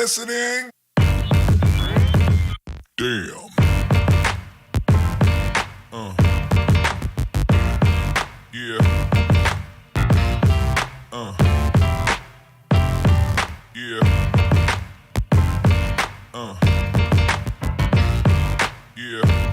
listening? Damn. Yeah. Yeah. Yeah.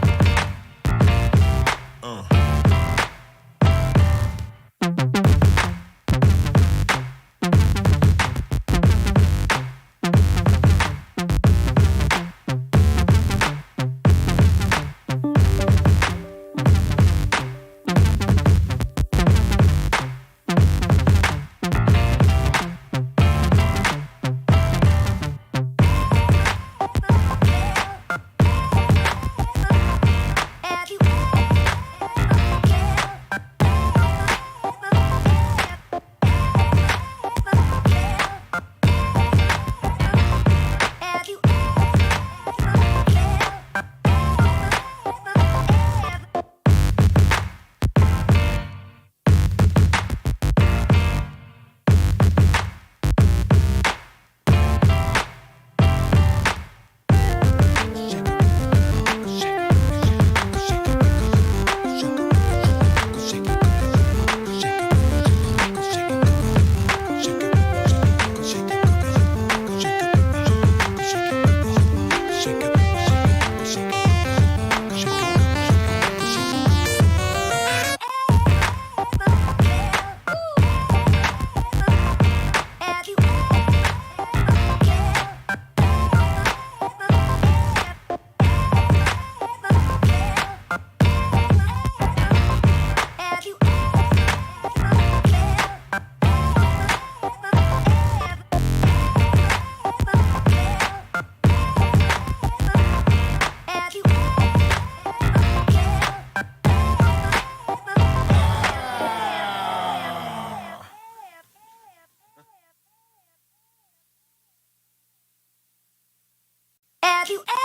Have you ever?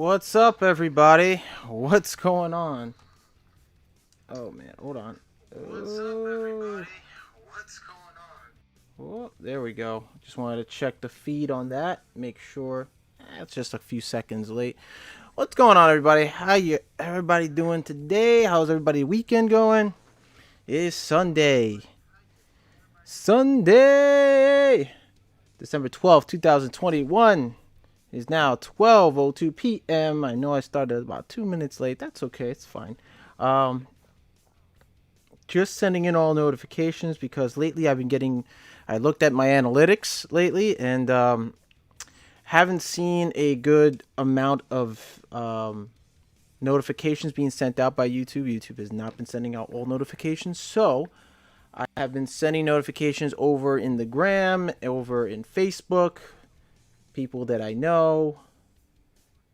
What's up, everybody? What's going on? Oh man, hold on. What's up, everybody? What's going on? Oh, there we go. Just wanted to check the feed on that. Make sure. It's just a few seconds late. What's going on, everybody? How everybody doing today? How's everybody weekend going? It's Sunday. December 12th, 2021. It is now 12:02 p.m. I know I started about 2 minutes late. That's okay. It's fine. Just sending in all notifications because lately I looked at my analytics lately and haven't seen a good amount of notifications being sent out by YouTube. YouTube has not been sending out all notifications, so I have been sending notifications over in the gram, over in Facebook, people that I know,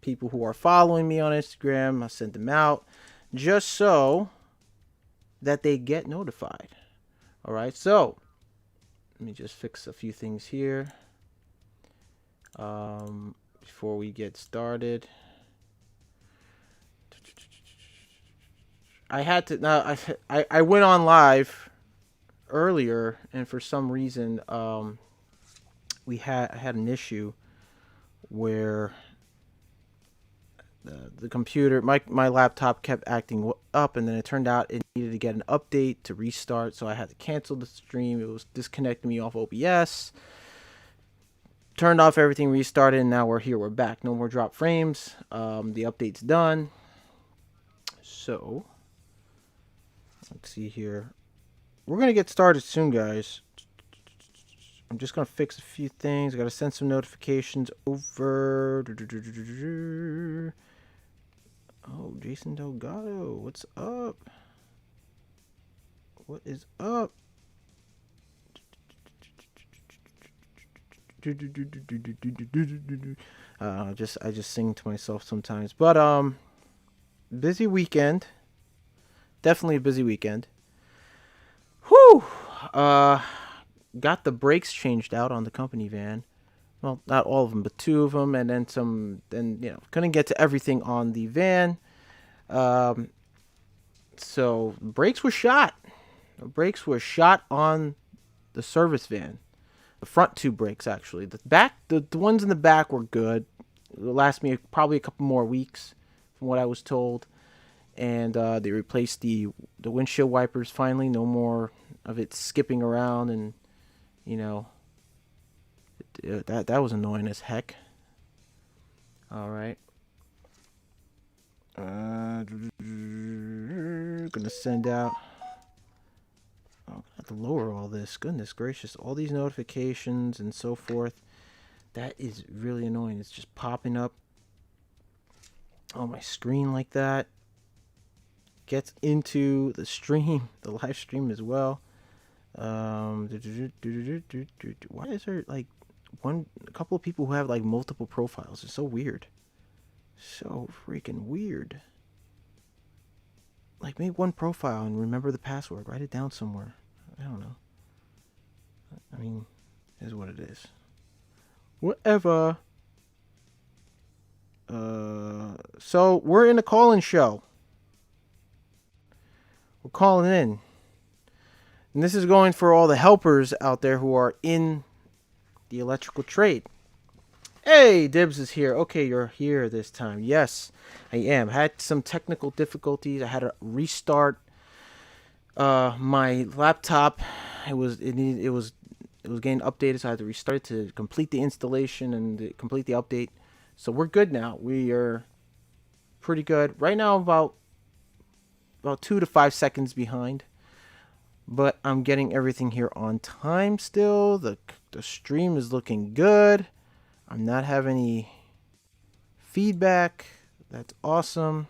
people who are following me on Instagram. I send them out just so that they get notified. All right, so let me just fix a few things here before we get started. I had to now. I went on live earlier, and for some reason, I had an issue where the computer, my laptop kept acting up, and then it turned out it needed to get an update to restart, so I had to cancel the stream. It was disconnecting me off OBS. Turned off everything, restarted, and now we're here. We're back. No more drop frames. The update's done. So, let's see here. We're going to get started soon, guys. I'm just going to fix a few things. I got to send some notifications over. Oh, Jason Delgado, what's up? What is up? I just sing to myself sometimes. But busy weekend. Definitely a busy weekend. Whew. Got the brakes changed out on the company van. Well, not all of them, but 2 of them, and then some. Then couldn't get to everything on the van. So brakes were shot. The brakes were shot on the service van. The front 2 brakes, actually. The back, the ones in the back were good. It'll last me probably a couple more weeks, from what I was told. And they replaced the windshield wipers finally. No more of it skipping around, and that was annoying as heck. All right. Gonna send out. Oh, I'm gonna have to lower all this. Goodness gracious, all these notifications and so forth. That is really annoying. It's just popping up on my screen like that. Gets into the stream, the live stream as well. Why is there like a couple of people who have like multiple profiles? It's so weird. So freaking weird. Like, make one profile and remember the password. Write it down somewhere. I don't know. I mean, it is what it is. Whatever. So we're in a call-in show. We're calling in. And this is going for all the helpers out there who are in the electrical trade. Hey, Dibs is here. Okay, you're here this time. Yes, I am. Had some technical difficulties. I had to restart my laptop. It was getting updated, so I had to restart it to complete the installation and complete the update. So we're good now. We are pretty good. Right now, about 2 to 5 seconds behind. But I'm getting everything here on time still. The stream is looking good. I'm not having any feedback. That's awesome.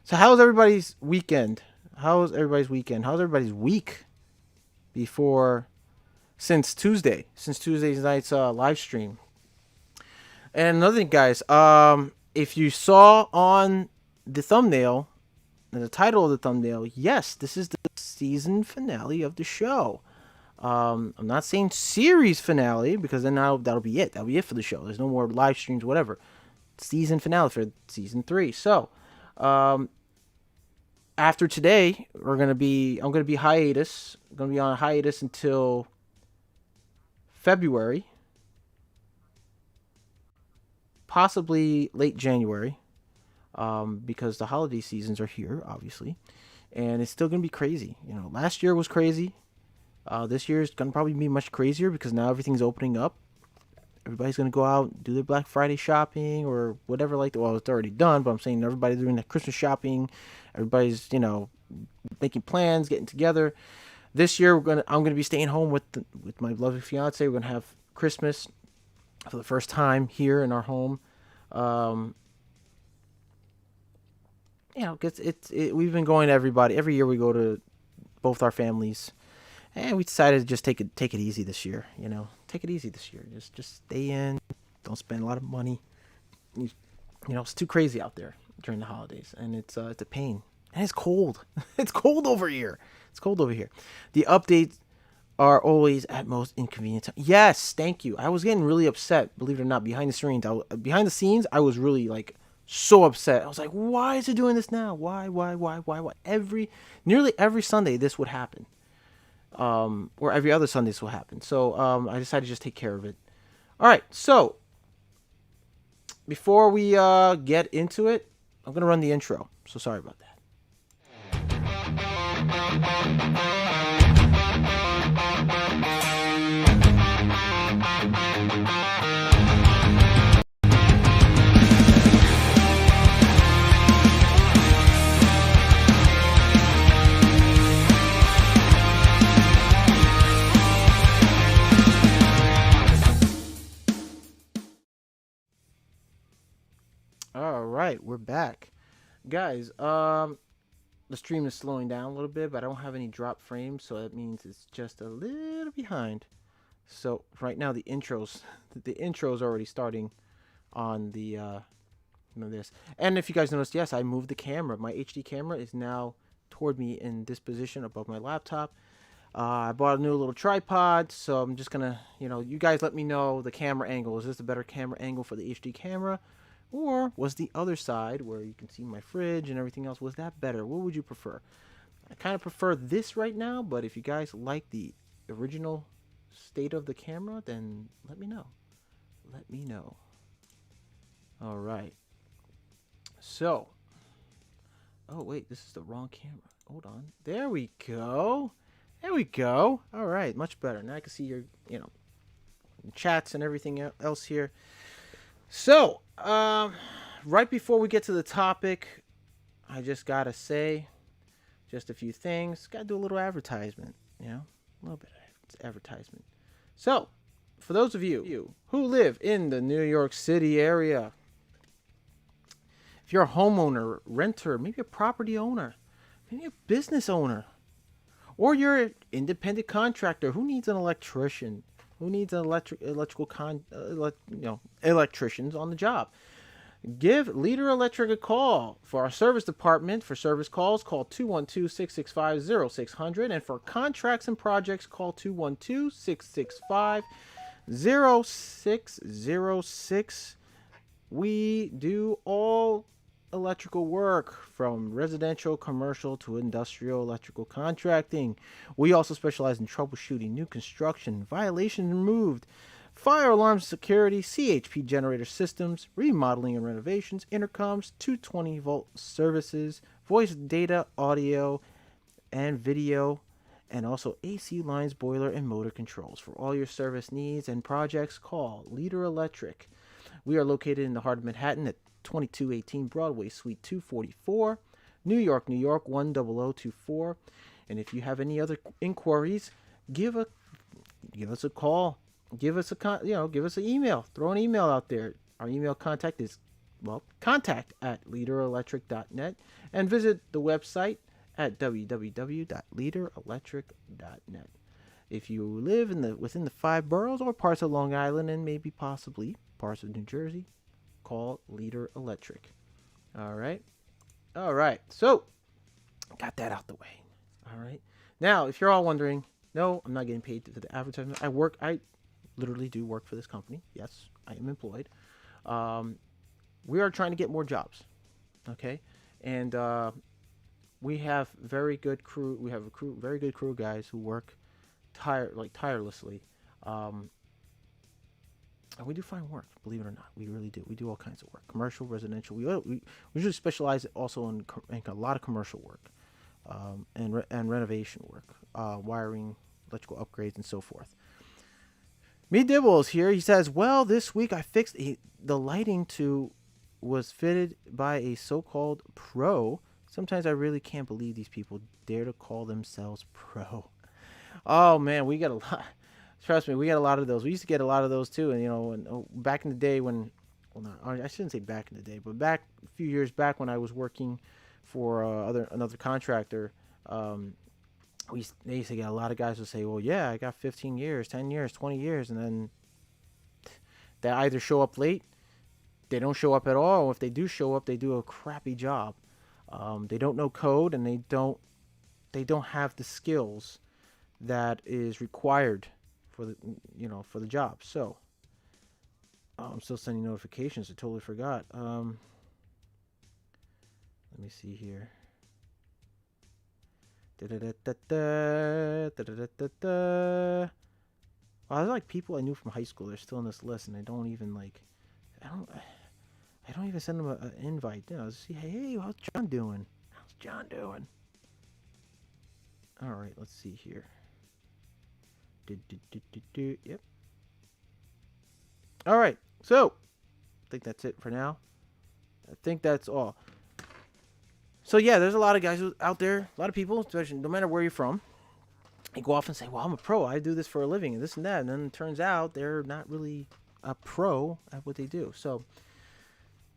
So how's everybody's weekend? How's everybody's week since Tuesday's night's live stream? And another thing, guys, if you saw on the thumbnail, the title of the thumbnail, yes, this is the season finale of the show. I'm not saying series finale because then that'll be it. That'll be it for the show. There's no more live streams, whatever. season finale for season 3. So, after today, I'm gonna be hiatus. I'm gonna be on a hiatus until February, possibly late January, because the holiday seasons are here, obviously, and it's still gonna be crazy. Last year was crazy. This year is gonna probably be much crazier because now everything's opening up. Everybody's gonna go out and do their Black Friday shopping or whatever. Well, it's already done, but I'm saying everybody's doing their Christmas shopping. Everybody's making plans, getting together. This year I'm gonna be staying home with my lovely fiance. We're gonna have Christmas for the first time here in our home. Cause we've been going to every year we go to both our families, and we decided to just take it easy this year. Take it easy this year. Just stay in. Don't spend a lot of money. It's too crazy out there during the holidays, and it's a pain. And it's cold. It's cold over here. The updates are always at most inconvenient time. Yes, thank you. I was getting really upset, believe it or not, behind the scenes. I was really so upset. I was like, why is it doing this now? Why? Nearly every Sunday this would happen. Or every other Sunday this will happen. So I decided to just take care of it. All right, so before we get into it, I'm going to run the intro. So sorry about that. All right, we're back. Guys, the stream is slowing down a little bit, but I don't have any drop frames, so that means it's just a little behind. So right now the intro's already starting on the this. And if you guys noticed, yes, I moved the camera. My HD camera is now toward me in this position above my laptop. I bought a new little tripod, so I'm just gonna, you guys let me know the camera angle. Is this a better camera angle for the HD camera? Or was the other side, where you can see my fridge and everything else, was that better? What would you prefer? I kind of prefer this right now, but if you guys like the original state of the camera, then let me know. All right. So, oh wait, this is the wrong camera. Hold on. There we go. All right, much better. Now I can see your, chats and everything else here. So, right before we get to the topic, I just gotta say just a few things. Gotta do a little advertisement, a little bit of advertisement. So, for those of you who live in the New York City area, if you're a homeowner, renter, maybe a property owner, maybe a business owner, or you're an independent contractor who needs an electrician, who needs an electricians on the job, give Leader Electric a call. For our service department, for service calls, call 212-665-0600. And for contracts and projects, call 212-665-0606. We do all electrical work, from residential, commercial to industrial electrical contracting. We also specialize in troubleshooting new construction, violations removed, fire alarm security, CHP generator systems, remodeling and renovations, intercoms, 220-volt services, voice, data, audio, and video, and also AC lines, boiler, and motor controls. For all your service needs and projects, call Leader Electric. We are located in the heart of Manhattan at 2218 Broadway, Suite 244, New York, 10024. And if you have any other inquiries, give us a call. Give us an email. Throw an email out there. Our email contact is, contact@leaderelectric.net, and visit the website at www.leaderelectric.net. If you live within the 5 boroughs or parts of Long Island and maybe possibly parts of New Jersey, call Leader Electric. All right. So, got that out the way. All right. Now, if you're all wondering, no, I'm not getting paid for the advertisement. I literally do work for this company. Yes, I am employed. we are trying to get more jobs. Okay, and we have very good crew. We have a crew, very good crew guys who work tirelessly. And we do find work, believe it or not. We really do. We do all kinds of work, commercial, residential. We usually specialize also in a lot of commercial work, and renovation work, wiring, electrical upgrades, and so forth. Me Dibbles here. He says, "Well, this week I fixed the lighting was fitted by a so-called pro. Sometimes I really can't believe these people dare to call themselves pro." Oh man, we get a lot. Trust me, we get a lot of those. We used to get a lot of those too. And back in the day when, well, not, I shouldn't say back in the day, but back a few years back when I was working for another contractor, they used to get a lot of guys who say, "Well, yeah, I got 15 years, 10 years, 20 years," and then they either show up late, they don't show up at all, or if they do show up, they do a crappy job. They don't know code, and they don't have the skills that is required for the job. So I'm still sending notifications. I totally forgot. Let me see here. Wow, there's like people I knew from high school. They're still on this list, and I don't even send them an invite. See, hey, how's John doing? How's John doing? All right, let's see here. Yep. All right, so I think that's it for now. I think that's all. So yeah, there's a lot of guys out there, a lot of people, especially no matter where you're from. They go off and say, "Well, I'm a pro. I do this for a living, and this and that," and then it turns out they're not really a pro at what they do. So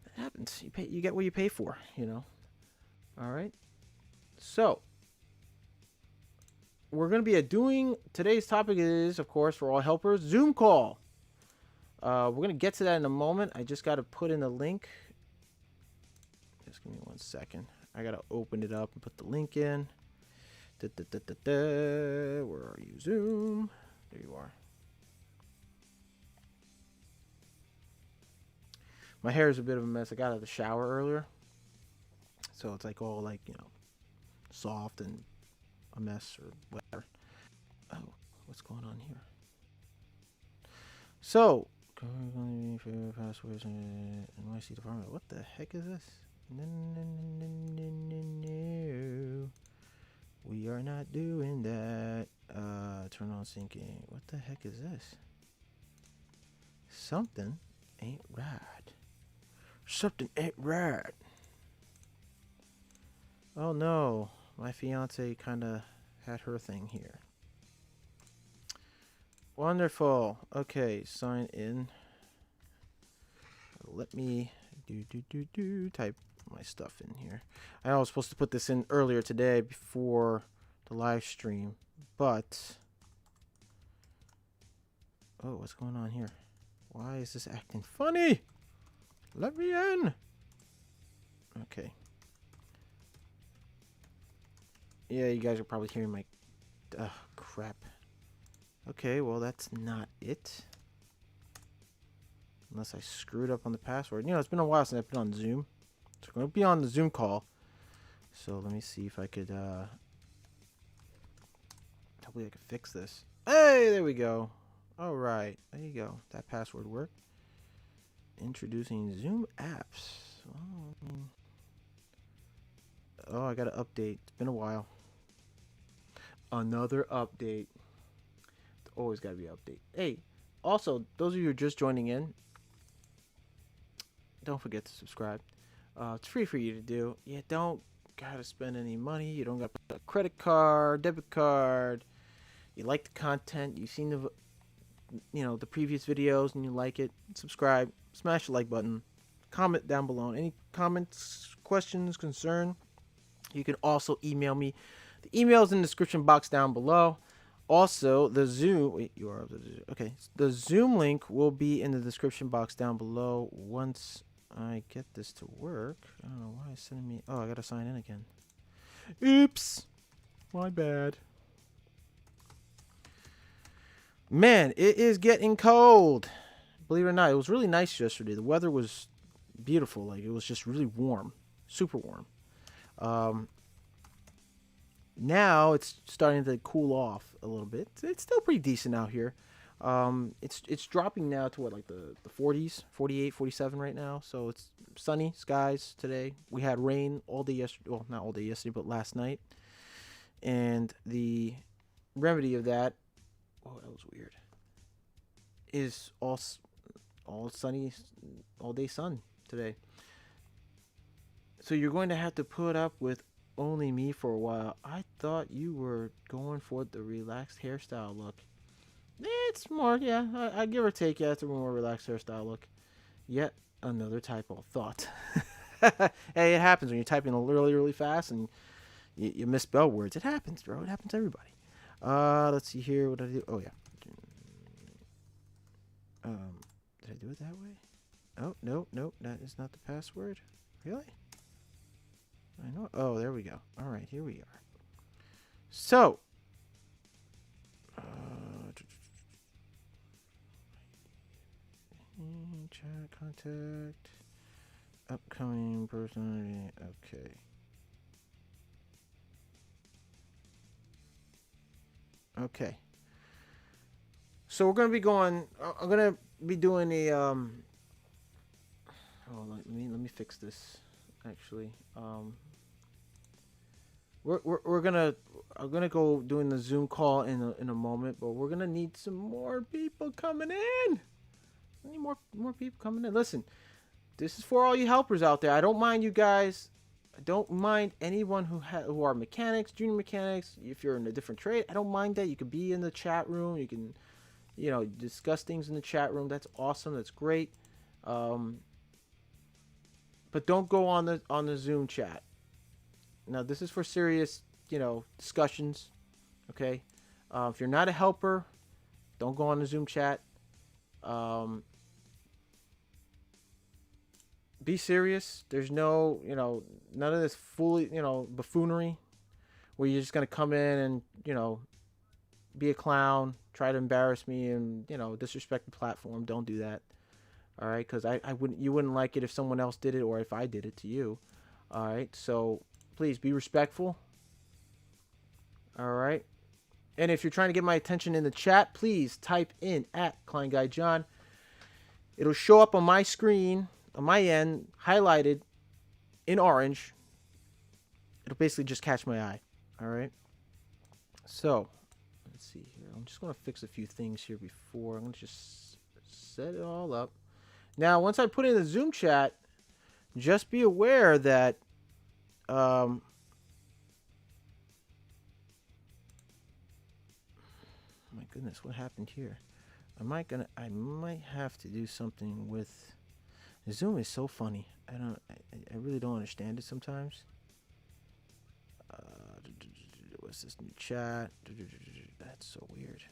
it happens. You get what you pay for. All right. So we're going to be doing today's topic is, of course, for all helpers, Zoom call. We're going to get to that in a moment. I just got to put in the link. Just give me 1 second. I got to open it up and put the link in. Where are you, Zoom? There you are. My hair is a bit of a mess. I got out of the shower earlier, so it's like all soft and a mess or whatever. Oh, what's going on here? So, passwords and NYC department. What the heck is this? No. We are not doing that. Turn on syncing. What the heck is this? Something ain't right. Something ain't right. Oh no. My fiance kind of had her thing here. Wonderful. Okay, sign in. Let me type my stuff in here. I was supposed to put this in earlier today before the live stream, but oh, what's going on here? Why is this acting funny? Let me in. Okay. Yeah, you guys are probably hearing my crap. Okay, well that's not it. Unless I screwed up on the password. It's been a while since I've been on Zoom. So we're going to be on the Zoom call. So let me see if I could, hopefully I can fix this. Hey, there we go. All right, there you go. That password worked. Introducing Zoom apps. Oh, I got to update. It's been a while. Another update. Always got to be an update. Hey, also, those of you who are just joining in, don't forget to subscribe. It's free for you to do. You don't gotta spend any money. You don't gotta put a credit card, debit card. You like the content. You've seen the previous videos and you like it. Subscribe. Smash the like button. Comment down below. Any comments, questions, concern. You can also email me. The email is in the description box down below. Also, the Zoom. Wait, you are okay. The Zoom link will be in the description box down below once I get this to work. I don't know why it's sending me. Oh, I gotta sign in again. Oops, my bad. Man, it is getting cold. Believe it or not, it was really nice yesterday. The weather was beautiful. Like, it was just really warm, super warm. Now it's starting to cool off a little bit. It's still pretty decent out here. It's dropping now to what, like the 40s, 48, 47 right now. So it's sunny skies today. We had rain all day yesterday. Well, not all day yesterday, but last night. And the remedy of that, oh, that was weird, is all sunny, all day sun today. So you're going to have to put up with only me for a while. I thought you were going for the relaxed hairstyle look. It's more, yeah, I give or take, yeah, it's a more relaxed hairstyle look. Yet another typo thought. Hey, it happens when you're typing really, really fast and you misspell words. It happens, bro. It happens to everybody. Let's see here. What did I do? Oh, yeah. Did I do it that way? Oh, no, that is not the password. Really? I know. Oh, there we go. All right, here we are. So, chat contact, upcoming person. Okay. Okay. So we're gonna be going. I'm gonna be doing a Oh, let me fix this. Actually, we're gonna I'm gonna go doing the Zoom call in a moment, but we're gonna need some more people coming in. I need more people coming in. Listen, this is for all you helpers out there. I don't mind you guys. I don't mind anyone who are mechanics, junior mechanics. If you're in a different trade, I don't mind that. You can be in the chat room. You can, discuss things in the chat room. That's awesome. That's great. But don't go on the Zoom chat. Now, this is for serious, discussions. Okay. If you're not a helper, don't go on the Zoom chat. Be serious. There's no, none of this fully, buffoonery where you're just going to come in and, be a clown, try to embarrass me and, disrespect the platform. Don't do that. All right. Cause you wouldn't like it if someone else did it or if I did it to you. All right. So please be respectful. All right. And if you're trying to get my attention in the chat, please type in @KleinGuy Jon. It'll show up on my screen, on my end, highlighted in orange. It'll basically just catch my eye. All right. So let's see here. I'm just going to fix a few things here before. I'm going to just set it all up. Now, once I put in the Zoom chat, just be aware that my goodness, what happened here? I might have to do something with Zoom. Is so funny. I really don't understand it sometimes. What's this new chat? That's so weird.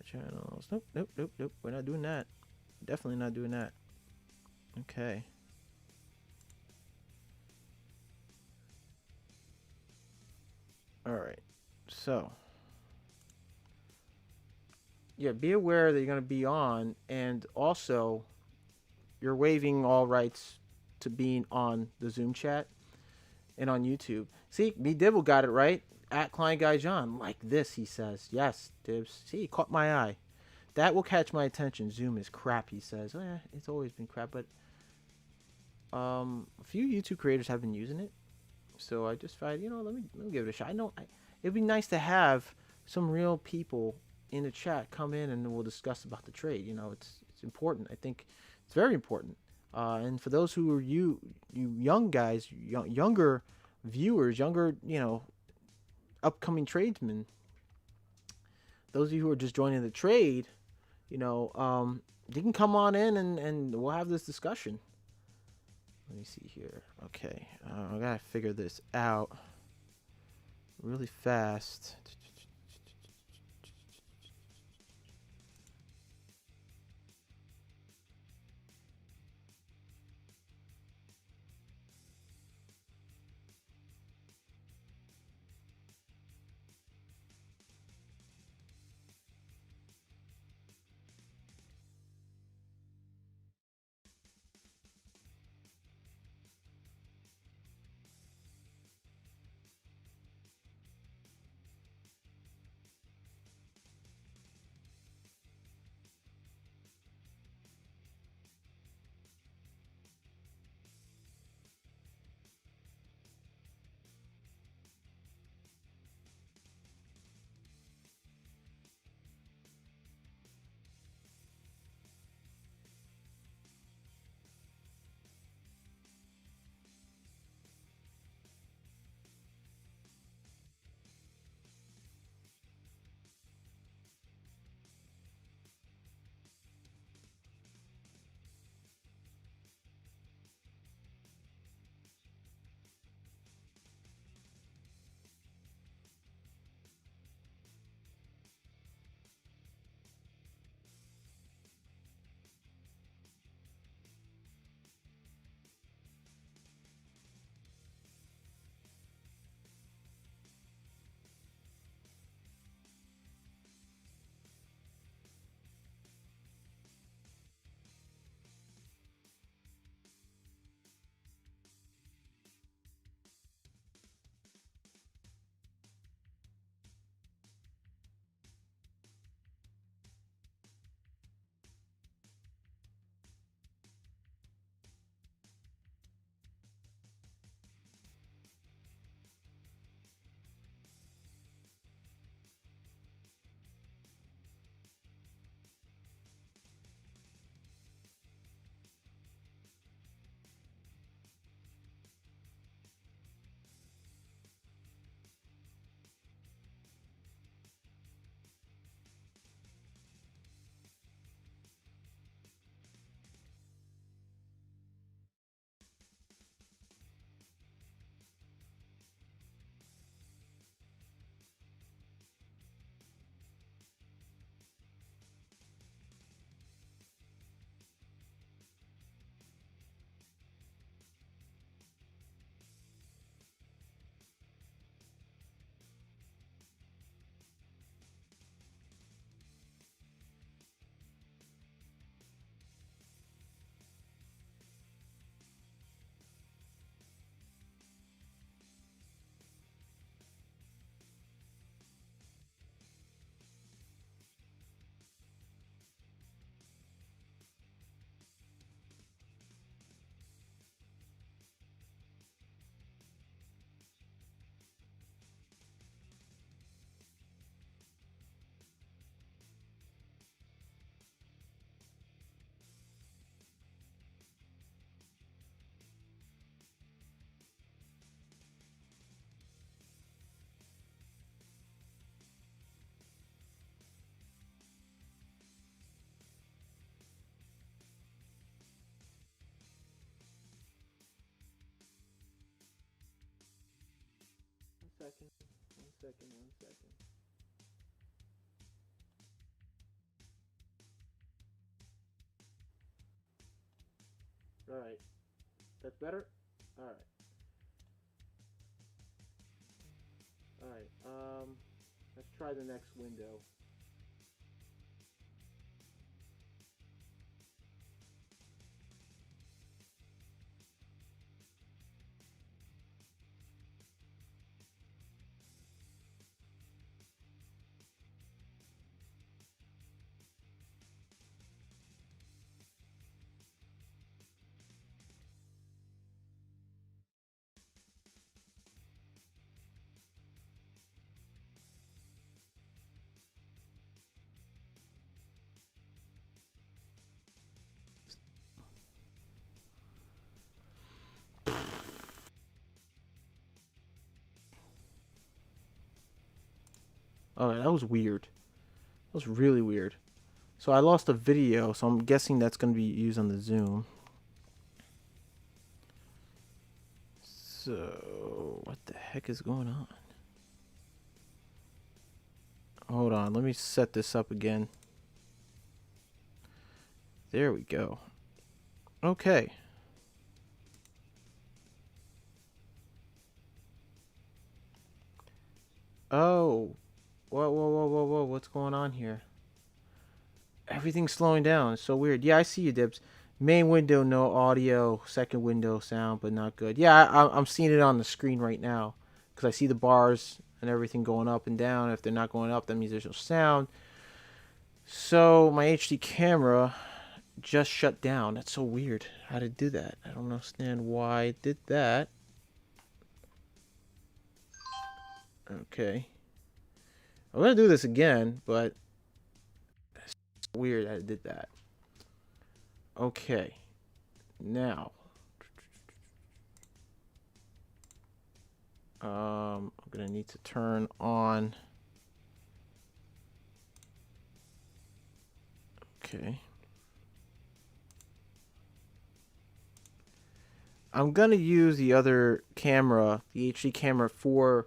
Channels. Nope. We're not doing that. Definitely not doing that. Okay. All right. So, yeah, be aware that you're going to be on, and also you're waiving all rights to being on the Zoom chat and on YouTube. See, me Dibble got it right. @KleinGuy Jon. Like this, he says. Yes, Dibs. See, he caught my eye. That will catch my attention. Zoom is crap, he says. It's always been crap, but a few YouTube creators have been using it. So I just tried, let me give it a shot. It'd be nice to have some real people in the chat come in and we'll discuss about the trade. It's important. I think it's very important. And for those who are you young guys, younger viewers, younger, upcoming tradesmen, those of you who are just joining the trade, you can come on in and we'll have this discussion. Let me see here. Okay, I gotta figure this out really fast. second. One second. One second. All right. That's better. All right. All right. Let's try the next window. Oh, that was weird. That was really weird. So I lost a video, so I'm guessing that's going to be used on the Zoom. So, what the heck is going on? Hold on, let me set this up again. There we go. Okay. Oh. Whoa. What's going on here? Everything's slowing down. It's so weird. Yeah, I see you, Dibs. Main window, no audio. Second window, sound, but not good. Yeah, I'm seeing it on the screen right now. Because I see the bars and everything going up and down. If they're not going up, that means there's no sound. So, my HD camera just shut down. That's so weird. How did it do that? I don't understand why it did that. Okay. I'm going to do this again, but it's weird that it did that. Okay. Now. I'm going to need to turn on. Okay. I'm going to use the other camera, the HD camera, for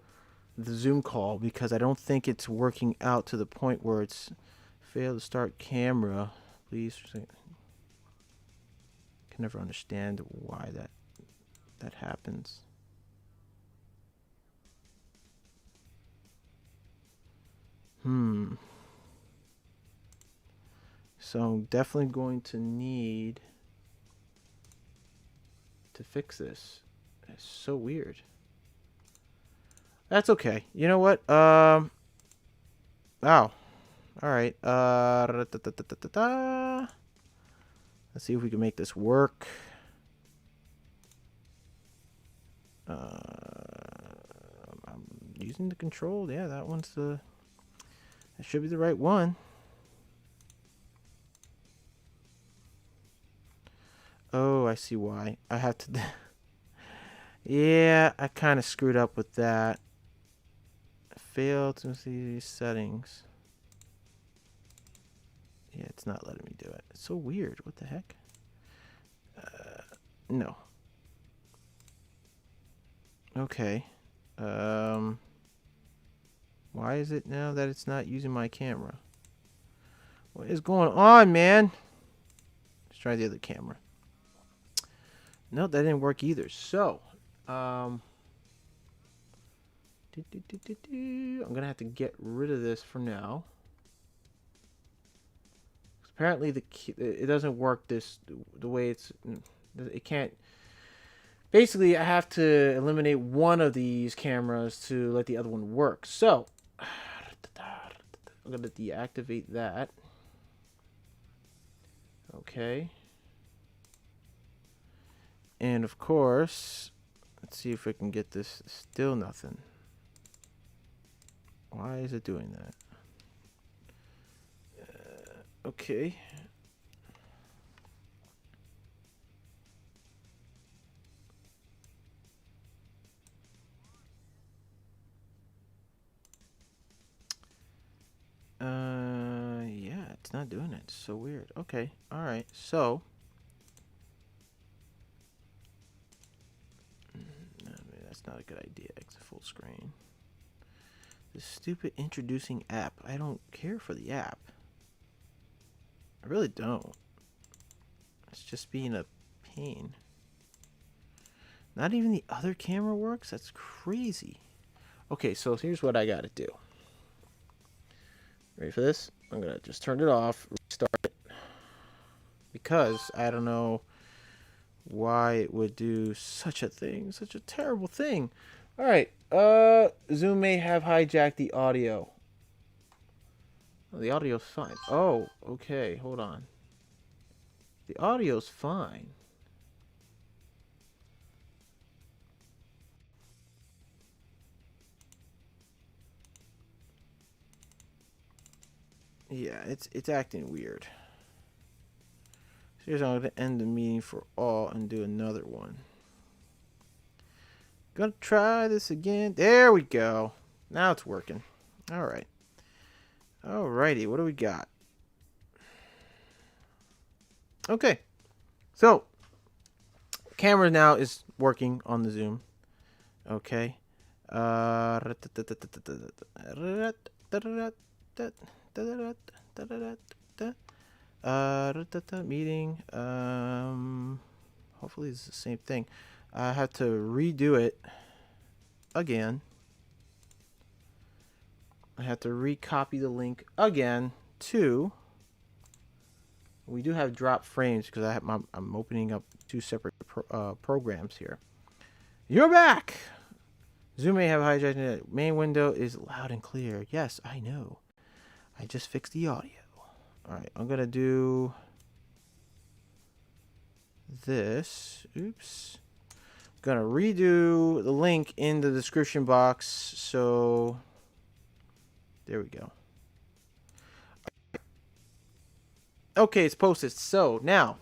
the Zoom call because I don't think it's working out to the point where it's failed to start camera. Please. I can never understand why that happens. So I'm definitely going to need to fix this. It's so weird. That's okay. You know what? Wow. All right. Let's see if we can make this work. I'm using the control. Yeah, that should be the right one. Oh, I see why. I have to. Yeah, I kind of screwed up with that. Failed to see these settings. Yeah, it's not letting me do it. It's so weird. What the heck? No. Okay. Why is it now that it's not using my camera? What is going on, man? Let's try the other camera. No, that didn't work either. So, I'm gonna have to get rid of this for now. Apparently, it doesn't work the way it can't. Basically, I have to eliminate one of these cameras to let the other one work. So, I'm gonna deactivate that. Okay. And of course, let's see if I can get this. Still nothing. Why is it doing that? Okay. Yeah, it's not doing it. It's so weird. Okay. All right. So, no, maybe that's not a good idea. Exit full screen. This stupid introducing app. I don't care for the app. I really don't. It's just being a pain. Not even the other camera works? That's crazy. Okay, so here's what I gotta do. Ready for this? I'm gonna just turn it off, restart it. Because I don't know why it would do such a thing, such a terrible thing. Alright, Zoom may have hijacked the audio. Oh, the audio's fine. Oh, okay, hold on. The audio's fine. Yeah, it's acting weird. So here's how I'm gonna end the meeting for all and do another one. Gonna try this again. There we go. Now it's working. Alright. Alrighty, what do we got? Okay. So camera now is working on the Zoom. Okay. Meeting. Hopefully it's the same thing. I have to redo it again. I have to recopy the link again to. We do have drop frames because I'm opening up two separate programs here. You're back. Zoom may have hijacked it. Main window is loud and clear. Yes, I know. I just fixed the audio. Alright, I'm gonna do this. Oops. Gonna redo the link in the description box. So there we go. Okay, it's posted. So now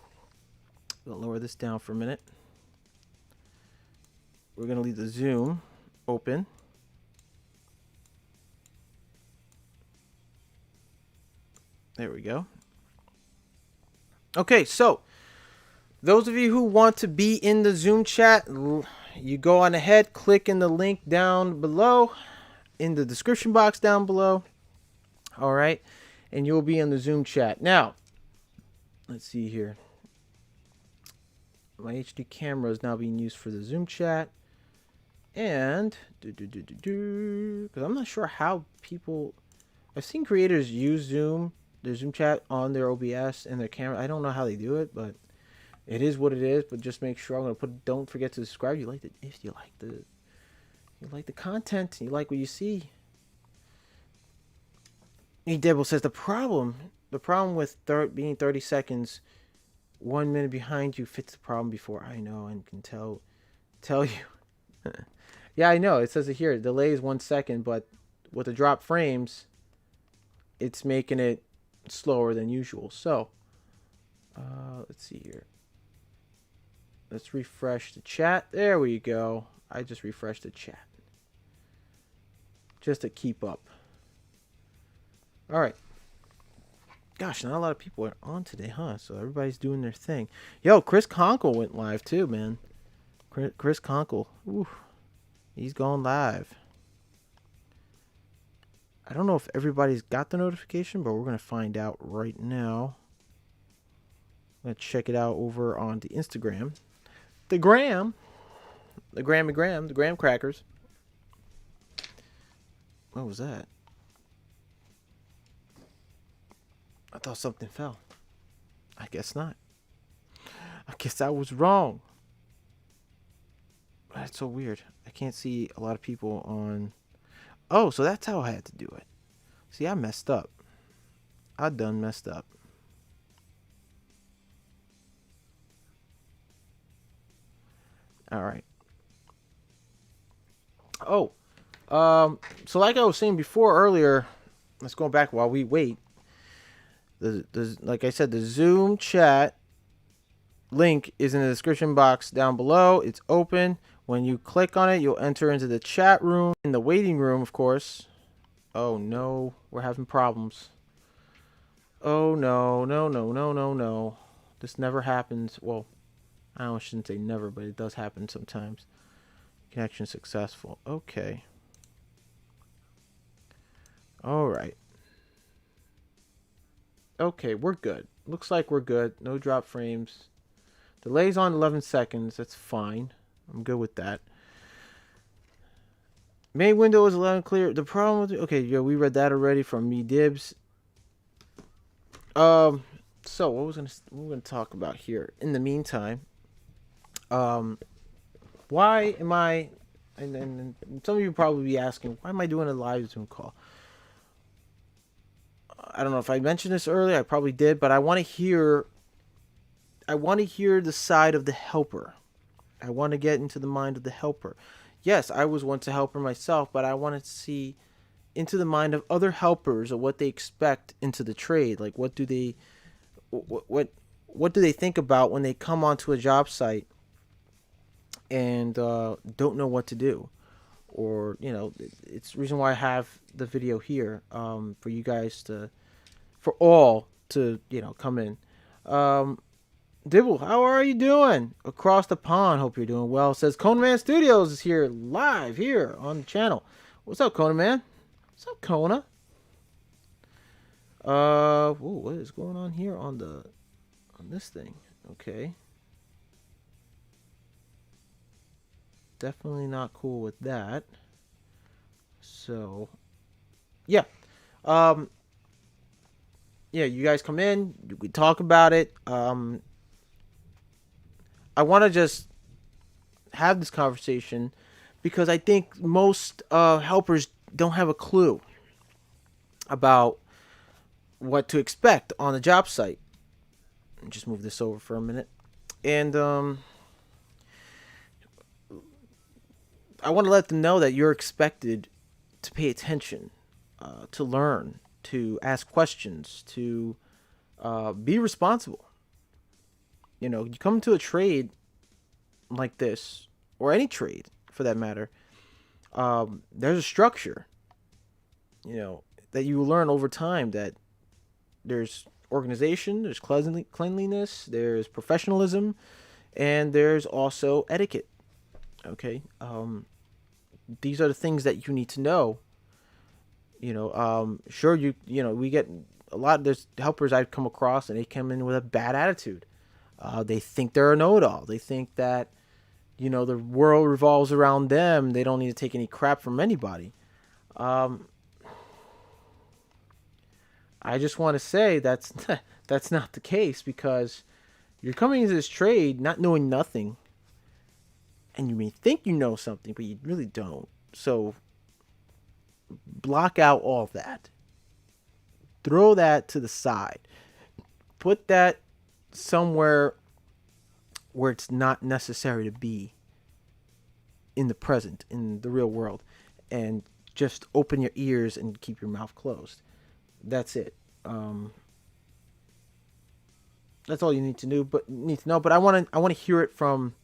we'll lower this down for a minute. We're gonna leave the Zoom open. There we go. Okay, so those of you who want to be in the Zoom chat, you go on ahead, click in the link down below, in the description box down below. All right, and you'll be in the Zoom chat. Now, let's see here. My HD camera is now being used for the Zoom chat. And, because I'm not sure how people, I've seen creators use Zoom, their Zoom chat on their OBS and their camera. I don't know how they do it, but it is what it is. But just make sure I'm gonna put. Don't forget to subscribe. If you like the content, you like what you see. E Debo says the problem with being 30 seconds, 1 minute behind you fits the problem before. I know and can tell you. Yeah, I know. It says it here. Delay is 1 second, but with the drop frames, it's making it slower than usual. So, let's see here. Let's refresh the chat. There we go. I just refreshed the chat. Just to keep up. All right. Gosh, not a lot of people are on today, huh? So everybody's doing their thing. Yo, Chris Conkle went live too, man. Chris Conkle. Ooh. He's going live. I don't know if everybody's got the notification, but we're going to find out right now. I'm going to check it out over on the Instagram. The Graham Crackers. What was that? I thought something fell. I guess not. I guess I was wrong. That's so weird. I can't see a lot of people on. Oh, so that's how I had to do it. See, I messed up. I done messed up. All right. Oh, so like I was saying before earlier, let's go back while we wait. Like I said, the Zoom chat link is in the description box down below. It's open. When you click on it, you'll enter into the chat room, in the waiting room, of course. Oh no, we're having problems. Oh no. This never happens. Well, I shouldn't say never, but it does happen sometimes. Connection successful. Okay. All right. Okay, we're good. Looks like we're good. No drop frames. Delays on 11 seconds. That's fine. I'm good with that. Main window is 11 clear. The problem with okay, yeah, we read that already from me dibs. So what we're gonna talk about here? In the meantime, why am I? And some of you probably be asking, why am I doing a live Zoom call? I don't know if I mentioned this earlier. I probably did, but I want to hear. I want to hear the side of the helper. I want to get into the mind of the helper. Yes, I was once a helper myself, but I wanted to see into the mind of other helpers of what they expect into the trade. Like, what do they what do they think about when they come onto a job site and don't know what to do? Or, you know, it's the reason why I have the video here, for you guys to, for all to, you know, come in. Dibble, how are you doing? Across the pond, hope you're doing well. Says Conan Man Studios is here live here on the channel. What's up, Conan Man? What's up, Kona? Ooh, what is going on here on this thing? Okay. Definitely not cool with that. So, yeah. Yeah, you guys come in, we talk about it. I want to just have this conversation because I think most helpers don't have a clue about what to expect on the job site. Just move this over for a minute. And I want to let them know that you're expected to pay attention, to learn, to ask questions, to be responsible. You know, you come to a trade like this, or any trade for that matter, there's a structure, you know, that you learn over time, that there's organization, there's cleanliness, there's professionalism, and there's also etiquette. Okay? These are the things that you need to know. You know, sure, you know, we get a lot, there's helpers I've come across and they come in with a bad attitude. They think they're a know-it-all. They think that, you know, the world revolves around them. They don't need to take any crap from anybody. I just want to say that's that's not the case, because you're coming into this trade not knowing nothing, and you may think you know something, but you really don't. So block out all of that. Throw that to the side. Put that somewhere where it's not necessary to be in the present, in the real world, and just open your ears and keep your mouth closed. That's it. That's all you need to know. But I want to hear it from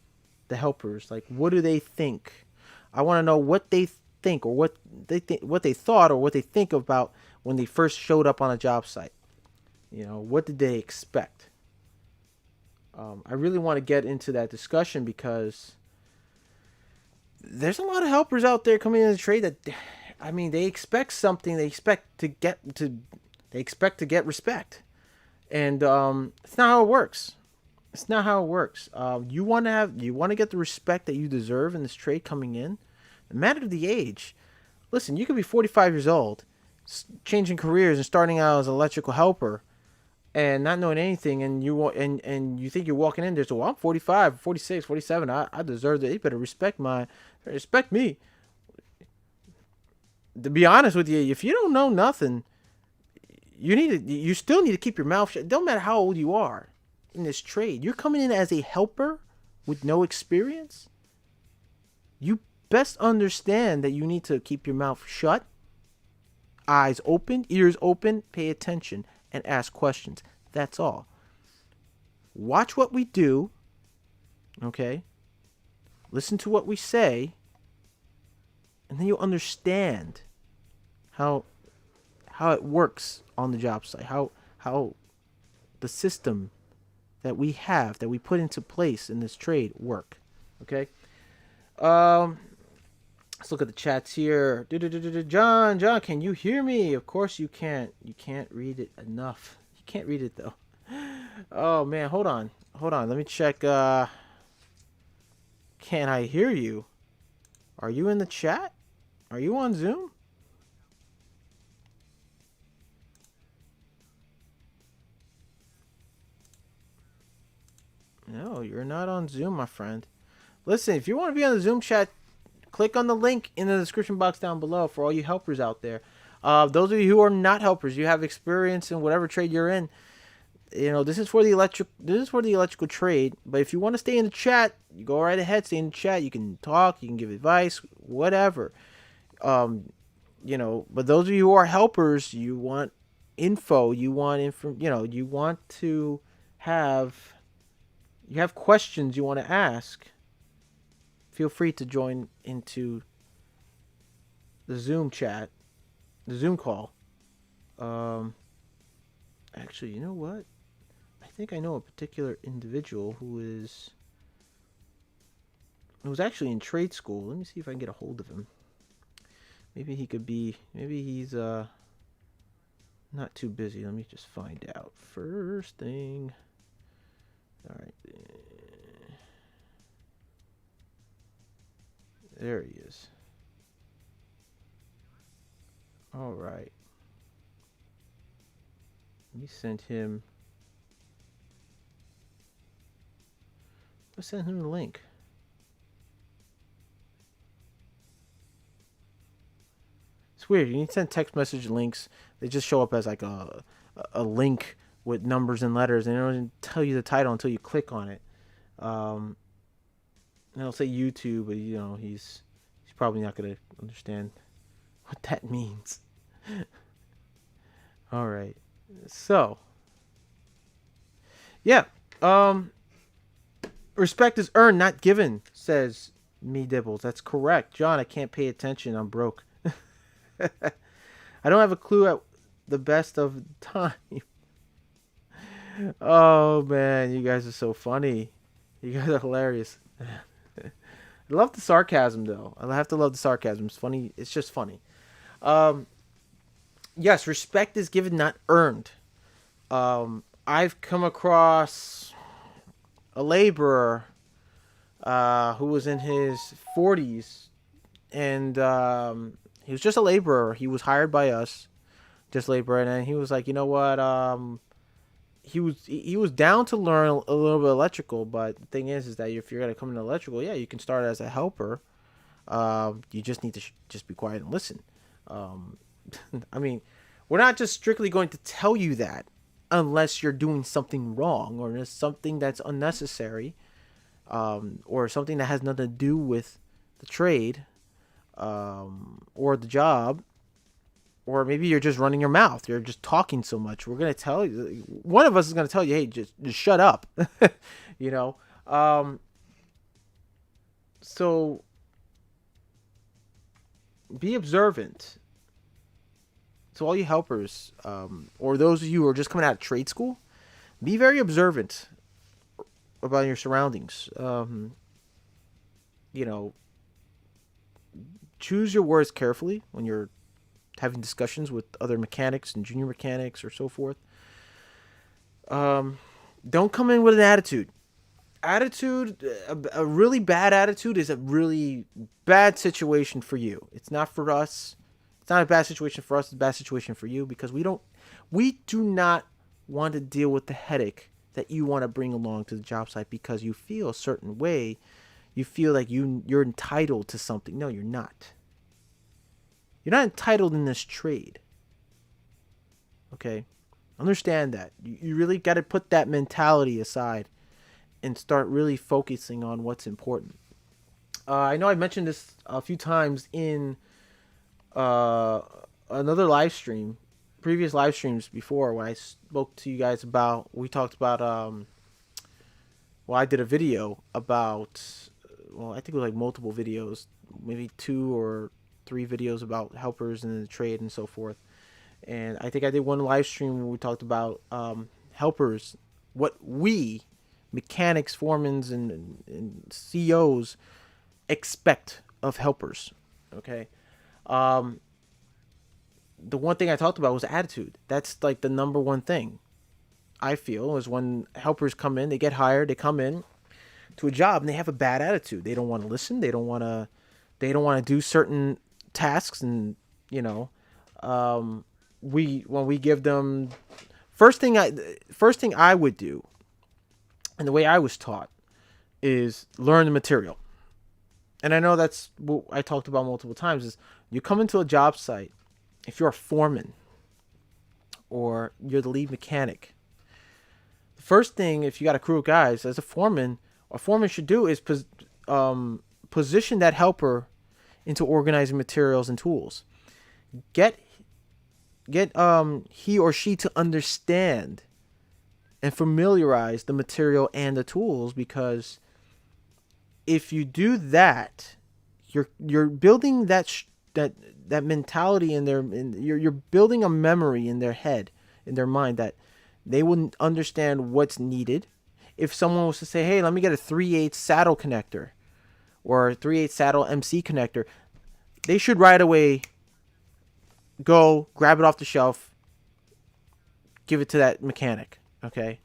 the helpers. Like, what do they think? I want to know what they think, or what they thought, or what they think about when they first showed up on a job site. You know, what did they expect? I really want to get into that discussion, because there's a lot of helpers out there coming into the trade that, I mean, they expect something. They expect to get respect, and it's not how it works. It's not how it works. You want to get the respect that you deserve in this trade coming in. No matter the age. Listen, you could be 45 years old, changing careers and starting out as an electrical helper, and not knowing anything, and you think you're walking in there, so, well, I'm 45, 46, 47, I deserve it. You better respect me. To be honest with you, if you don't know nothing, you still need to keep your mouth shut. It don't matter how old you are in this trade. You're coming in as a helper with no experience. You best understand that you need to keep your mouth shut, eyes open, ears open, pay attention, and ask questions. That's all. Watch what we do, okay? Listen to what we say, and then you'll understand how it works on the job site, how the system that we have, that we put into place in this trade work, okay? Let's look at the chats here. John, can you hear me? Of course you can't. You can't read it enough. You can't read it though. Oh man, hold on. Let me check. Can I hear you? Are you in the chat? Are you on Zoom? No, you're not on Zoom, my friend. Listen, if you want to be on the Zoom chat, click on the link in the description box down below for all you helpers out there. Those of you who are not helpers, you have experience in whatever trade you're in. You know, this is for the electrical trade. But if you want to stay in the chat, you go right ahead, stay in the chat. You can talk, you can give advice, whatever. You know, but those of you who are helpers, you want info, you want you want to have questions you want to ask. Feel free to join into the Zoom chat, the Zoom call. Actually, you know what? I think I know a particular individual who's actually in trade school. Let me see if I can get a hold of him. Maybe he's not too busy. Let me just find out first thing. All right. There he is. All right. Let me send him. Let's send him the link. It's weird. You need to send text message links. They just show up as like a link with numbers and letters, and it doesn't tell you the title until you click on it. And it'll say YouTube, but you know he's probably not gonna understand what that means. All right. So, yeah. Respect is earned, not given, says me Dibbles. That's correct. John, I can't pay attention. I'm broke. I don't have a clue at the best of time. Oh, man. You guys are so funny. You guys are hilarious. I love the sarcasm, though. I have to love the sarcasm. It's funny. It's just funny. Yes, respect is given, not earned. I've come across a laborer who was in his 40s, and he was just a laborer. He was hired by us, just laborer, and he was like, you know what? He was down to learn a little bit of electrical, but the thing is that if you're gonna come into electrical, yeah, you can start as a helper. You just need to just be quiet and listen. I mean, we're not just strictly going to tell you that unless you're doing something wrong or there's something that's unnecessary, or something that has nothing to do with the trade, or the job, or maybe you're just running your mouth. You're just talking so much. We're going to tell you, one of us is going to tell you, hey, just shut up, you know? So be observant. To all you helpers, or those of you who are just coming out of trade school, be very observant about your surroundings. You know, choose your words carefully when you're having discussions with other mechanics and junior mechanics or so forth. Don't come in with an attitude. A really bad attitude is a really bad situation for you. It's not for us. It's not a bad situation for us. It's a bad situation for you, because we do not want to deal with the headache that you want to bring along to the job site because you feel a certain way. You feel like you're entitled to something. No, you're not. You're not entitled in this trade. Okay? Understand that. You really got to put that mentality aside and start really focusing on what's important. I know I mentioned this a few times in another live stream, previous live streams before, when I spoke to you guys about, we talked about, I did a video about, I think it was like multiple videos, maybe 2 or 3 videos about helpers in the trade and so forth. And I think I did one live stream where we talked about helpers, what we, mechanics, foremans, and CEOs expect of helpers. Okay. Um, the one thing I talked about was attitude. That's like the number one thing I feel is when helpers come in, they get hired, they come in to a job and they have a bad attitude. They don't want to listen. They don't want to do certain tasks. And you know, when we give them first thing I would do, and the way I was taught, is learn the material. And I know that's what I talked about multiple times. Is you come into a job site, if you're a foreman or you're the lead mechanic, the first thing, if you got a crew of guys, as a foreman should do is position that helper into organizing materials and tools. Get he or she to understand and familiarize the material and the tools, because if you do that, you're building that mentality in their you're building a memory in their head, in their mind, that they wouldn't understand what's needed. If someone was to say, "Hey, let me get a 3/8 saddle connector or a 3/8 saddle MC connector," they should right away go grab it off the shelf, give it to that mechanic. Okay,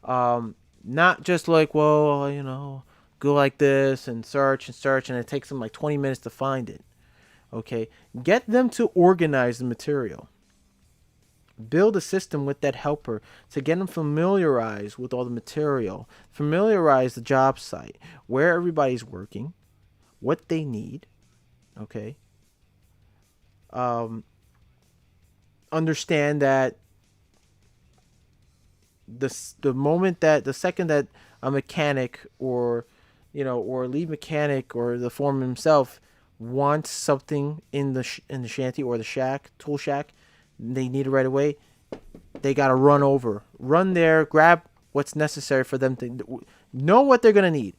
not just like, well, go like this and search, and it takes them like 20 minutes to find it. Okay, get them to organize the material. Build a system with that helper to get them familiarized with all the material, familiarize the job site, where everybody's working, what they need. Okay. Understand that the second that a mechanic or or a lead mechanic or the foreman himself wants something in the shanty or the tool shack, they need it right away. They gotta run there, grab what's necessary for them to know what they're gonna need.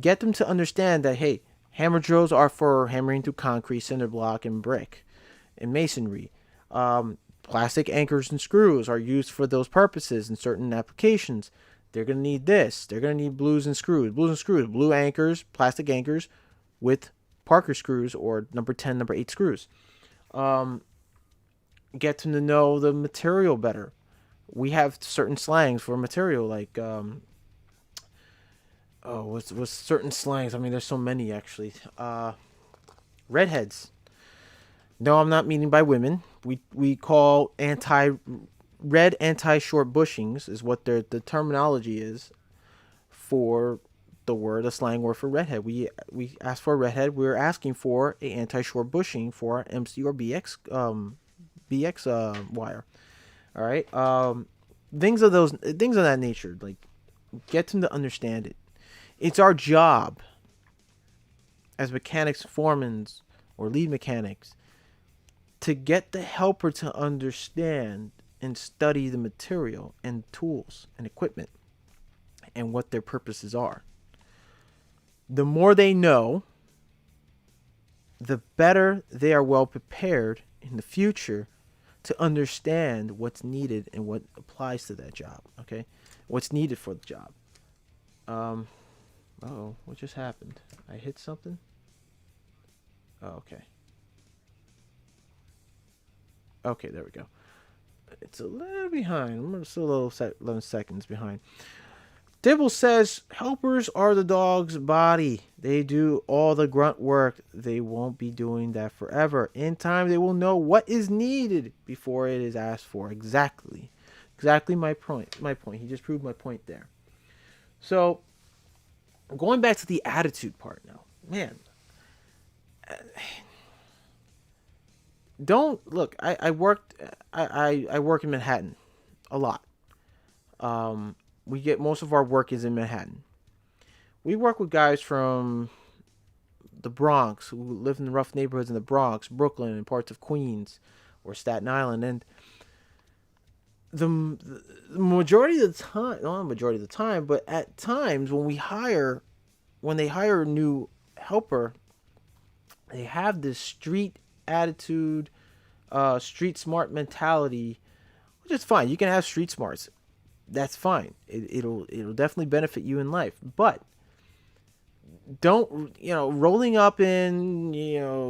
Get them to understand that, hey, hammer drills are for hammering through concrete, cinder block, and brick, and masonry. Plastic anchors and screws are used for those purposes in certain applications. They're gonna need this. They're gonna need blues and screws. Blue anchors, plastic anchors, with Parker screws or number 10, number 8 screws. Get them to know the material better. We have certain slangs for material, like what's certain slangs? I mean, there's so many actually. Redheads. No, I'm not meaning by women. We call anti-short bushings is what the terminology is for the slang word for redhead. We ask for a redhead. We're asking for a anti-short bushing for our MC or BX wire. All right. Things of that nature. Like, get them to understand it. It's our job as mechanics, foremen, or lead mechanics to get the helper to understand and study the material and tools and equipment and what their purposes are. The more they know, the better they are well prepared in the future to understand what's needed and what applies to that job. Okay, what's needed for the job. What just happened? I hit something. Oh, okay. Okay, there we go. It's a little behind. I'm still 11 seconds behind. Dibble says, helpers are the dog's body. They do all the grunt work. They won't be doing that forever. In time, they will know what is needed before it is asked for. Exactly my point. He just proved my point there. So, going back to the attitude part now. Man, don't look. I work in Manhattan a lot. We get most of our work is in Manhattan. We work with guys from the Bronx who live in the rough neighborhoods in the Bronx, Brooklyn, and parts of Queens or Staten Island. And the majority of the time, not majority of the time, but at times when they hire a new helper, they have this street attitude, street smart mentality, which is fine. You can have street smarts. That's fine. It'll definitely benefit you in life. But don't, rolling up in,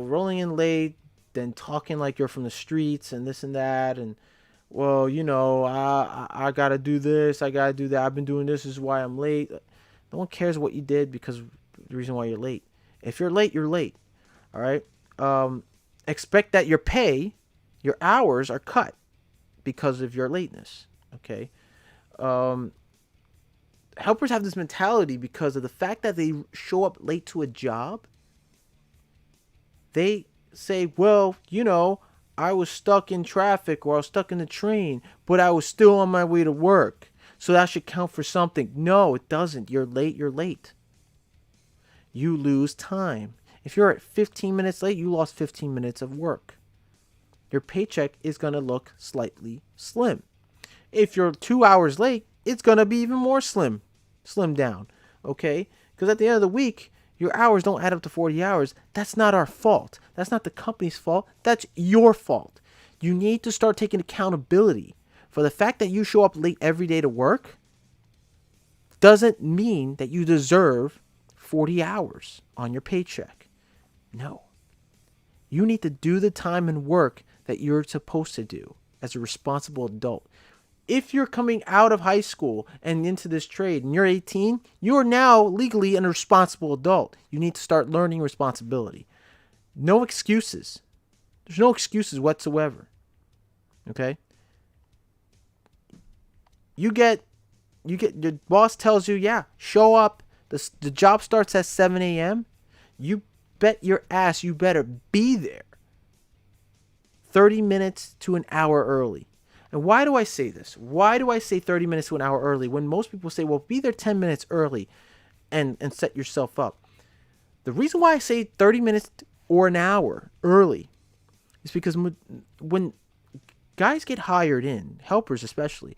rolling in late, then talking like you're from the streets and this and that. And, well, I got to do this. I got to do that. I've been doing this. This is why I'm late. No one cares what you did because the reason why you're late. If you're late, you're late. All right. Expect that your pay, your hours are cut because of your lateness. Okay. Helpers have this mentality because of the fact that they show up late to a job. They say, well, I was stuck in traffic or I was stuck in the train, but I was still on my way to work. So that should count for something. No, it doesn't. You're late. You're late. You lose time. If you're at 15 minutes late, you lost 15 minutes of work. Your paycheck is going to look slightly slim. If you're 2 hours late, it's going to be even more slim down. Okay? Because at the end of the week, your hours don't add up to 40 hours. That's not our fault. That's not the company's fault. That's your fault. You need to start taking accountability for the fact that you show up late every day to work. Doesn't mean that you deserve 40 hours on your paycheck. No. You need to do the time and work that you're supposed to do as a responsible adult. If you're coming out of high school and into this trade and you're 18, you are now legally a responsible adult. You need to start learning responsibility. No excuses. There's no excuses whatsoever. Okay? You get your boss tells you, yeah, show up. The job starts at 7 a.m. You bet your ass you better be there 30 minutes to an hour early. And why do I say this? Why do I say 30 minutes to an hour early when most people say, well, be there 10 minutes early and set yourself up? The reason why I say 30 minutes or an hour early is because when guys get hired in, helpers especially,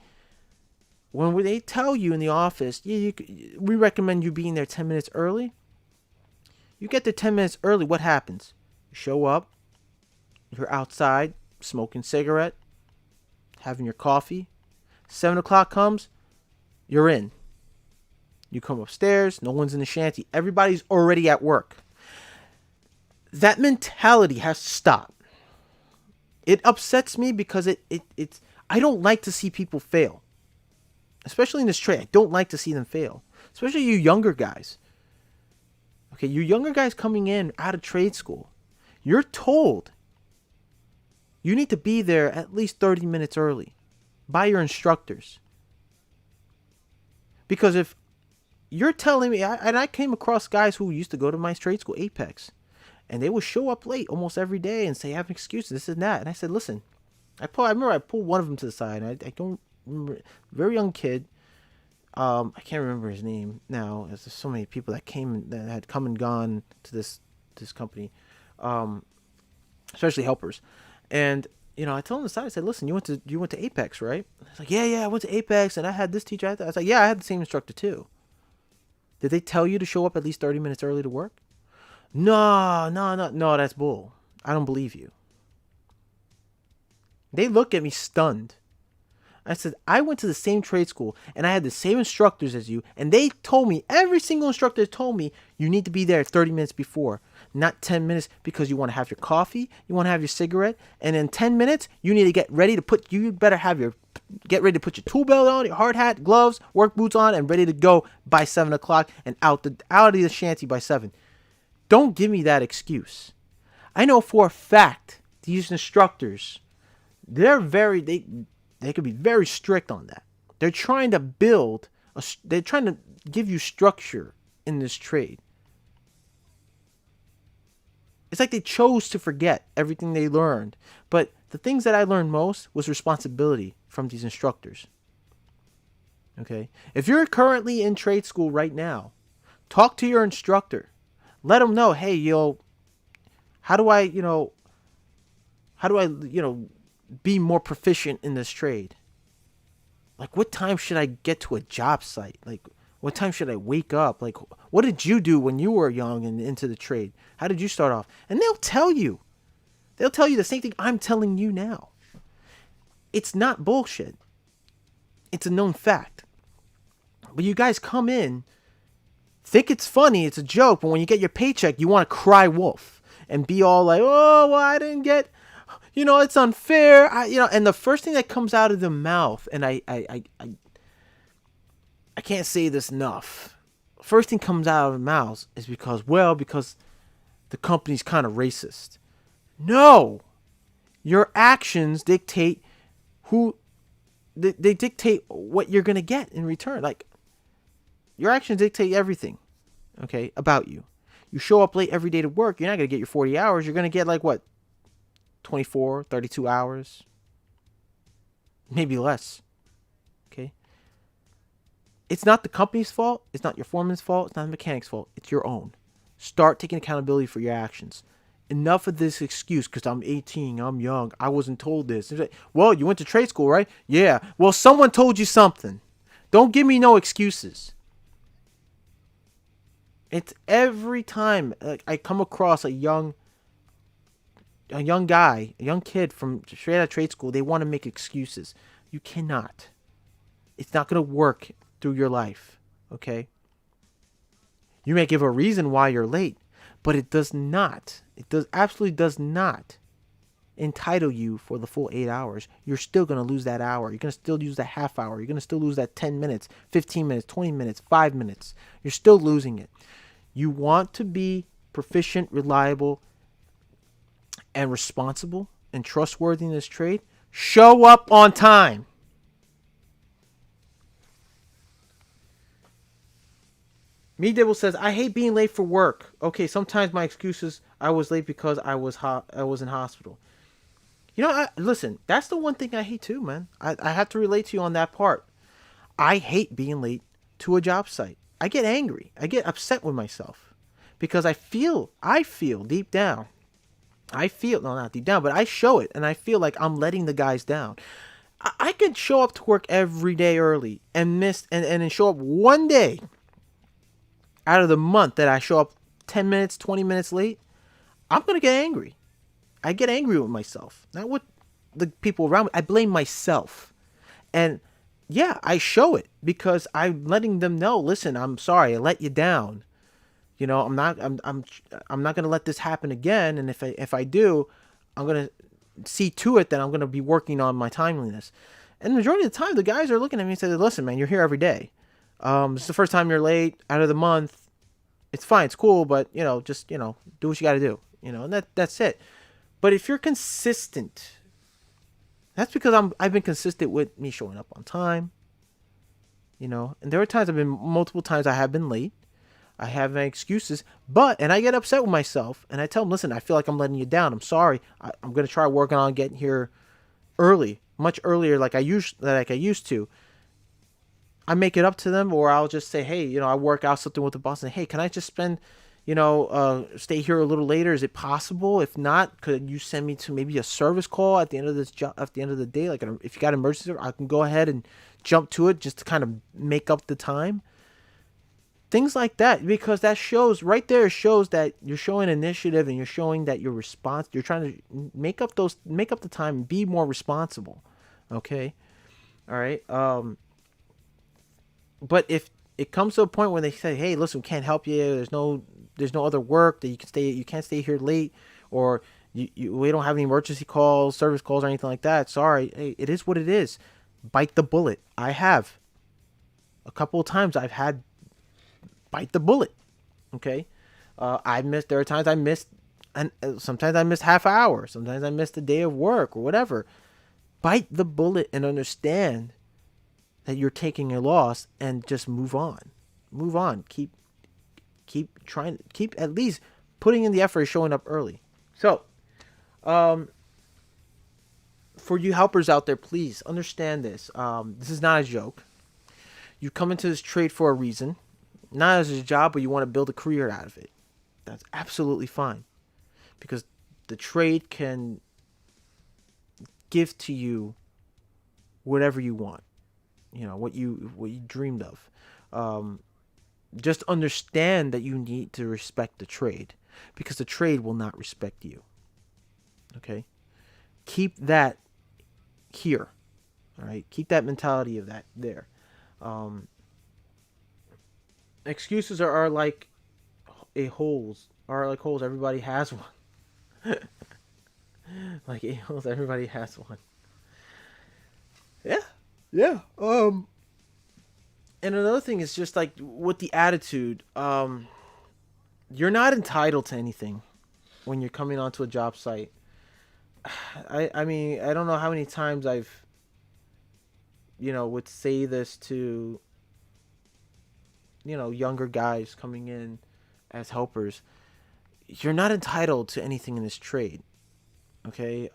when they tell you in the office, yeah, we recommend you being there 10 minutes early, you get there 10 minutes early, what happens? You show up, you're outside smoking cigarette, having your coffee. 7 o'clock comes, you're in. You come upstairs, no one's in the shanty. Everybody's already at work. That mentality has to stop. It upsets me because it's I don't like to see people fail. Especially in this trade. I don't like to see them fail. Especially you younger guys. Okay, you younger guys coming in out of trade school. You're told you need to be there at least 30 minutes early by your instructors. Because if you're telling me, I came across guys who used to go to my trade school, Apex, and they would show up late almost every day and say, I have excuses, this and that. And I said, listen, I remember I pulled one of them to the side. I don't remember, very young kid. I can't remember his name now. There's so many people that had come and gone to this company, especially helpers. And I told him the side. I said, "Listen, you went to Apex, right?" He's like, "Yeah, I went to Apex, and I had this teacher." I was like, "Yeah, I had the same instructor too." Did they tell you to show up at least 30 minutes early to work? No, that's bull. I don't believe you. They look at me stunned. I said, I went to the same trade school and I had the same instructors as you, and they told me, every single instructor told me, you need to be there 30 minutes before, not 10 minutes, because you want to have your coffee, you want to have your cigarette, and in 10 minutes, you need to get ready to get ready to put your tool belt on, your hard hat, gloves, work boots on, and ready to go by 7 o'clock and out of the shanty by 7. Don't give me that excuse. I know for a fact these instructors, they could be very strict on that. They're trying to they're trying to give you structure in this trade. It's like they chose to forget everything they learned. But the things that I learned most was responsibility from these instructors. Okay? If you're currently in trade school right now, talk to your instructor. Let them know, hey, how do I be more proficient in this trade? Like, what time should I get to a job site? Like, what time should I wake up? Like, what did you do when you were young and into the trade? How did you start off? And they'll tell you. They'll tell you the same thing I'm telling you now. It's not bullshit. It's a known fact. But you guys come in think it's funny, it's a joke, but when you get your paycheck, you want to cry wolf and be all like, oh, well, I didn't get, it's unfair. And the first thing that comes out of the mouth, and I can't say this enough. First thing comes out of the mouth is because the company's kind of racist. No, your actions dictate they dictate what you're gonna get in return. Like, your actions dictate everything, okay, about you. You show up late every day to work, you're not gonna get your 40 hours. You're gonna get like what, 24, 32 hours, maybe less. Okay. It's not the company's fault. It's not your foreman's fault. It's not the mechanic's fault. It's your own. Start taking accountability for your actions. Enough of this excuse, because I'm 18, I'm young, I wasn't told this. Like, well, you went to trade school, right? Yeah. Well, someone told you something. Don't give me no excuses. It's every time I come across a young guy, a young kid from straight out of trade school, they want to make excuses. You cannot. It's not going to work through your life, okay? You may give a reason why you're late, but it absolutely does not entitle you for the full 8 hours. You're still going to lose that hour. You're going to still lose that half hour. You're going to still lose that 10 minutes, 15 minutes, 20 minutes, 5 minutes. You're still losing it. You want to be proficient, reliable, and responsible and trustworthy in this trade? Show up on time. Me Dibble says, I hate being late for work. Okay, sometimes my excuse is I was late because I was in hospital. Listen, that's the one thing I hate too, man. I have to relate to you on that part. I hate being late to a job site. I get angry. I get upset with myself because I feel deep down. Not deep down, but I show it, and I feel like I'm letting the guys down. I could show up to work every day early and then show up one day out of the month that I show up 10 minutes, 20 minutes late. I'm going to get angry. I get angry with myself, not with the people around me. I blame myself. And yeah, I show it because I'm letting them know, listen, I'm sorry, I let you down. I'm not going to let this happen again. And if I do, I'm going to see to it that I'm going to be working on my timeliness. And the majority of the time, the guys are looking at me and say, listen, man, you're here every day. This is the first time you're late out of the month. It's fine. It's cool. But, just, do what you got to do, and that's it. But if you're consistent, that's because I've been consistent with me showing up on time, and there are multiple times I have been late. I have my excuses, and I get upset with myself, and I tell them, listen, I feel like I'm letting you down. I'm sorry. I'm going to try working on getting here early, much earlier like I used to. I make it up to them, or I'll just say, hey, I work out something with the boss, and hey, can I just spend, stay here a little later? Is it possible? If not, could you send me to maybe a service call at the end of this job, at the end of the day? Like, if you got an emergency, I can go ahead and jump to it just to kind of make up the time. Things like that, because that shows that you're showing initiative and you're showing that you're trying to make up the time and be more responsible. Okay. All right. But if it comes to a point where they say, hey, listen, we can't help you. There's no other work that you can't stay here late, or we don't have any emergency calls, service calls, or anything like that. Sorry. Hey, it is what it is. Bite the bullet. I have a couple of times I've had bite the bullet. Okay. There are times I missed, and sometimes I missed half an hour. Sometimes I missed a day of work or whatever. Bite the bullet and understand that you're taking a loss and just move on. Move on. Keep at least putting in the effort of showing up early. So, for you helpers out there, please understand this. This is not a joke. You come into this trade for a reason. Not as a job, but you want to build a career out of it. That's absolutely fine. Because the trade can give to you whatever you want. What you dreamed of. Just understand that you need to respect the trade, because the trade will not respect you. Okay? Keep that here. All right? Keep that mentality of that there. excuses are like holes. Are like holes. Everybody has one. Like a-holes, everybody has one. Yeah, yeah. And another thing is just like with the attitude. You're not entitled to anything when you're coming onto a job site. I mean, I don't know how many times I've, would say this to, younger guys coming in as helpers. You're not entitled to anything in this trade. Okay?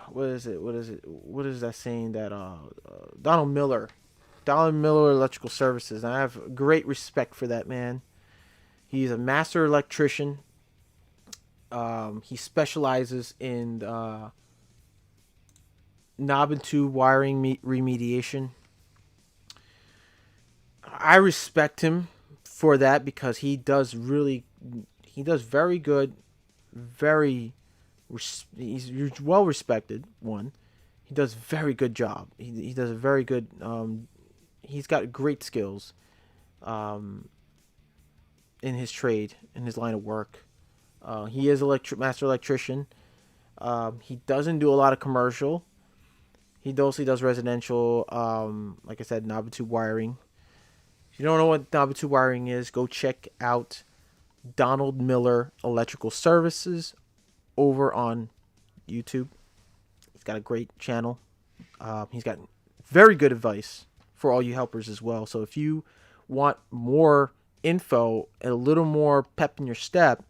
What is it? What is that saying that Donald Miller Electrical Services, and I have great respect for that man. He's a master electrician. He specializes in knob and tube wiring remediation. I respect him for that because he does very good, very, he's well respected. One, he does very good job. He does a very good. He's got great skills, in his trade, in his line of work. He is master electrician. He doesn't do a lot of commercial. He mostly does residential. Like I said, knob and tube wiring. If you don't know what knob and tube wiring is, go check out Donald Miller Electrical Services over on YouTube. He's got a great channel. He's got very good advice for all you helpers as well. So if you want more info and a little more pep in your step,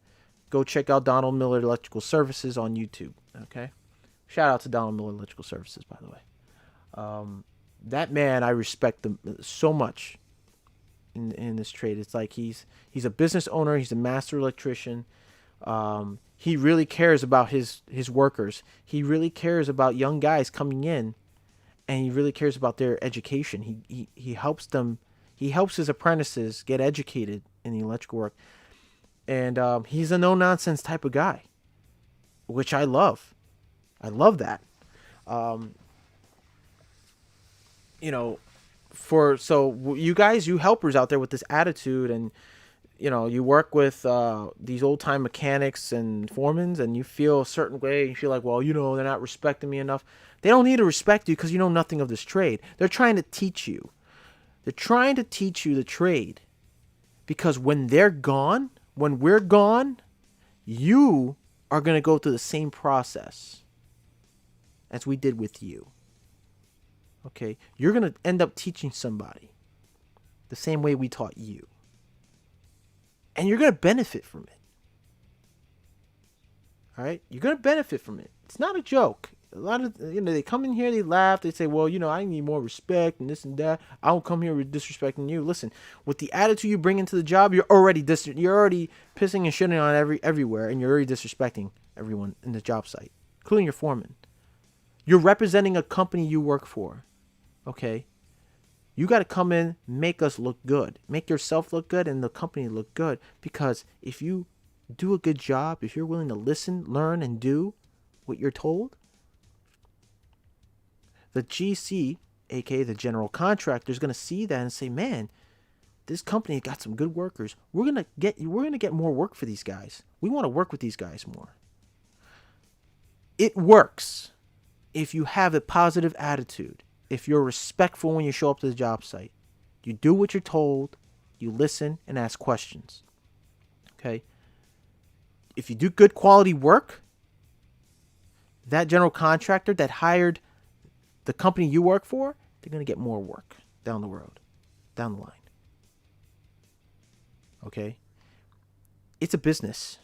go check out Donald Miller Electrical Services on YouTube. Okay, shout out to Donald Miller Electrical Services, by the way. That man, I respect him so much in this trade. It's like he's a business owner. He's a master electrician. He really cares about his workers. He really cares about young guys coming in, and he really cares about their education. He helps them. He helps his apprentices get educated in the electrical work. And he's a no-nonsense type of guy, which I love. I love that. So you guys, you helpers out there with this attitude, and you work with these old-time mechanics and foremans, and you feel a certain way. You feel like, well, they're not respecting me enough. They don't need to respect you because you know nothing of this trade. They're trying to teach you. They're trying to teach you the trade, because when they're gone, when we're gone, you are going to go through the same process as we did with you. Okay? You're going to end up teaching somebody the same way we taught you. And you're going to benefit from it. All right? You're going to benefit from it. It's not a joke. A lot of, they come in here, they laugh, they say, well, I need more respect and this and that. I don't come here with disrespecting you. Listen, with the attitude you bring into the job, you're already pissing and shitting on everywhere, and you're already disrespecting everyone in the job site, including your foreman. You're representing a company you work for. Okay? You got to come in, make us look good. Make yourself look good and the company look good, because if you do a good job, if you're willing to listen, learn, and do what you're told, the GC, aka the general contractor, is going to see that and say, man, this company got some good workers. We're gonna get more work for these guys. We want to work with these guys more. It works if you have a positive attitude, if you're respectful when you show up to the job site. You do what you're told, you listen and ask questions. Okay? If you do good quality work, that general contractor that hired the company you work for, they're going to get more work down the road, down the line. Okay? It's a business.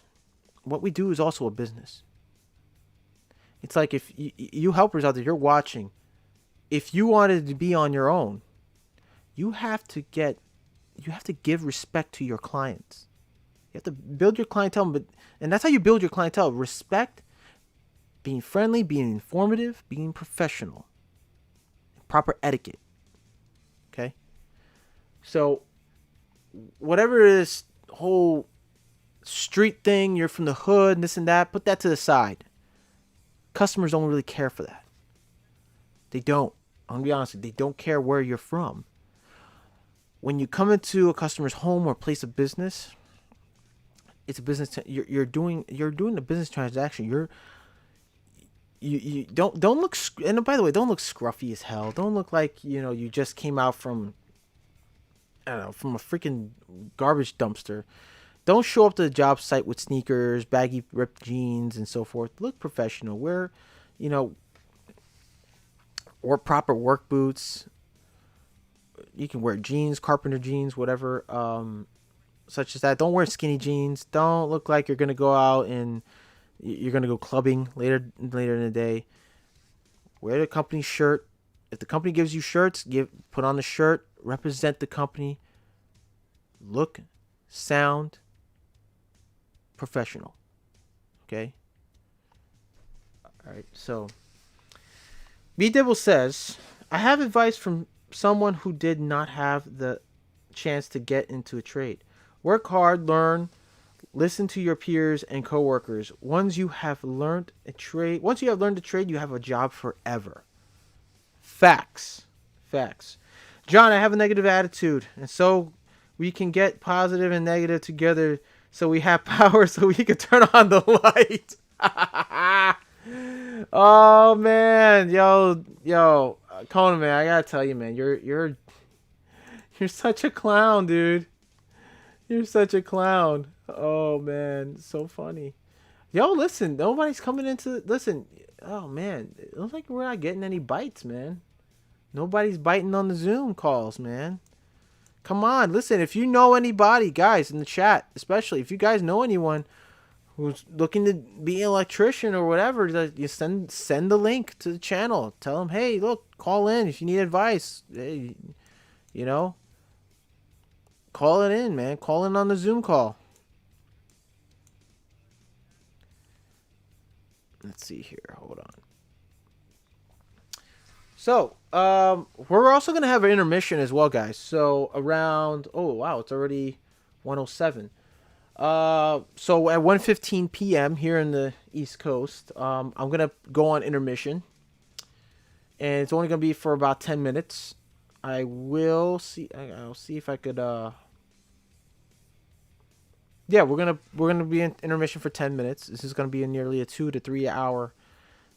What we do is also a business. It's like if you helpers out there, you're watching, if you wanted to be on your own, you have to give respect to your clients. You have to build your clientele, and that's how you build your clientele. Respect, being friendly, being informative, being professional. Proper etiquette. Okay? So, whatever this whole street thing, you're from the hood, and this and that, put that to the side. Customers don't really care for that. They don't. I'm gonna be honest, they don't care where you're from. When you come into a customer's home or place of business, it's a business. You're doing a business transaction. You don't look. And by the way, don't look scruffy as hell. Don't look like you just came out from, I don't know, from a freaking garbage dumpster. Don't show up to the job site with sneakers, baggy ripped jeans, and so forth. Look professional. Wear proper work boots. You can wear jeans, carpenter jeans, whatever, such as that. Don't wear skinny jeans. Don't look like you're gonna go out and you're gonna go clubbing later in the day. Wear the company shirt. If the company gives you shirts, put on the shirt. Represent the company. Look, sound, professional. Okay. All right. So, B Dibble says, I have advice from someone who did not have the chance to get into a trade. Work hard, learn, listen to your peers and coworkers. Once you have learned a trade, you have a job forever. Facts. John, I have a negative attitude, and so we can get positive and negative together so we have power so we can turn on the light. Oh man, yo, Conan, man, I gotta tell you, man, you're such a clown, dude. You're such a clown. Oh man, so funny. Yo, listen, nobody's coming into. Listen, oh man, it looks like we're not getting any bites, man. Nobody's biting on the Zoom calls, man. Come on, listen, if you know anybody, guys, in the chat, especially if you guys know anyone who's looking to be an electrician or whatever, you send the link to the channel. Tell them, hey, look, call in if you need advice. Hey, call it in, man. Call in on the Zoom call. Let's see here. Hold on. So, we're also going to have an intermission as well, guys. So, around, oh, wow, it's already 1:07. So at 1:15 p.m. here in the East Coast, I'm going to go on intermission. And it's only going to be for about 10 minutes. I'll see if I could, yeah, we're going to be in intermission for 10 minutes. This is going to be nearly a 2 to 3 hour,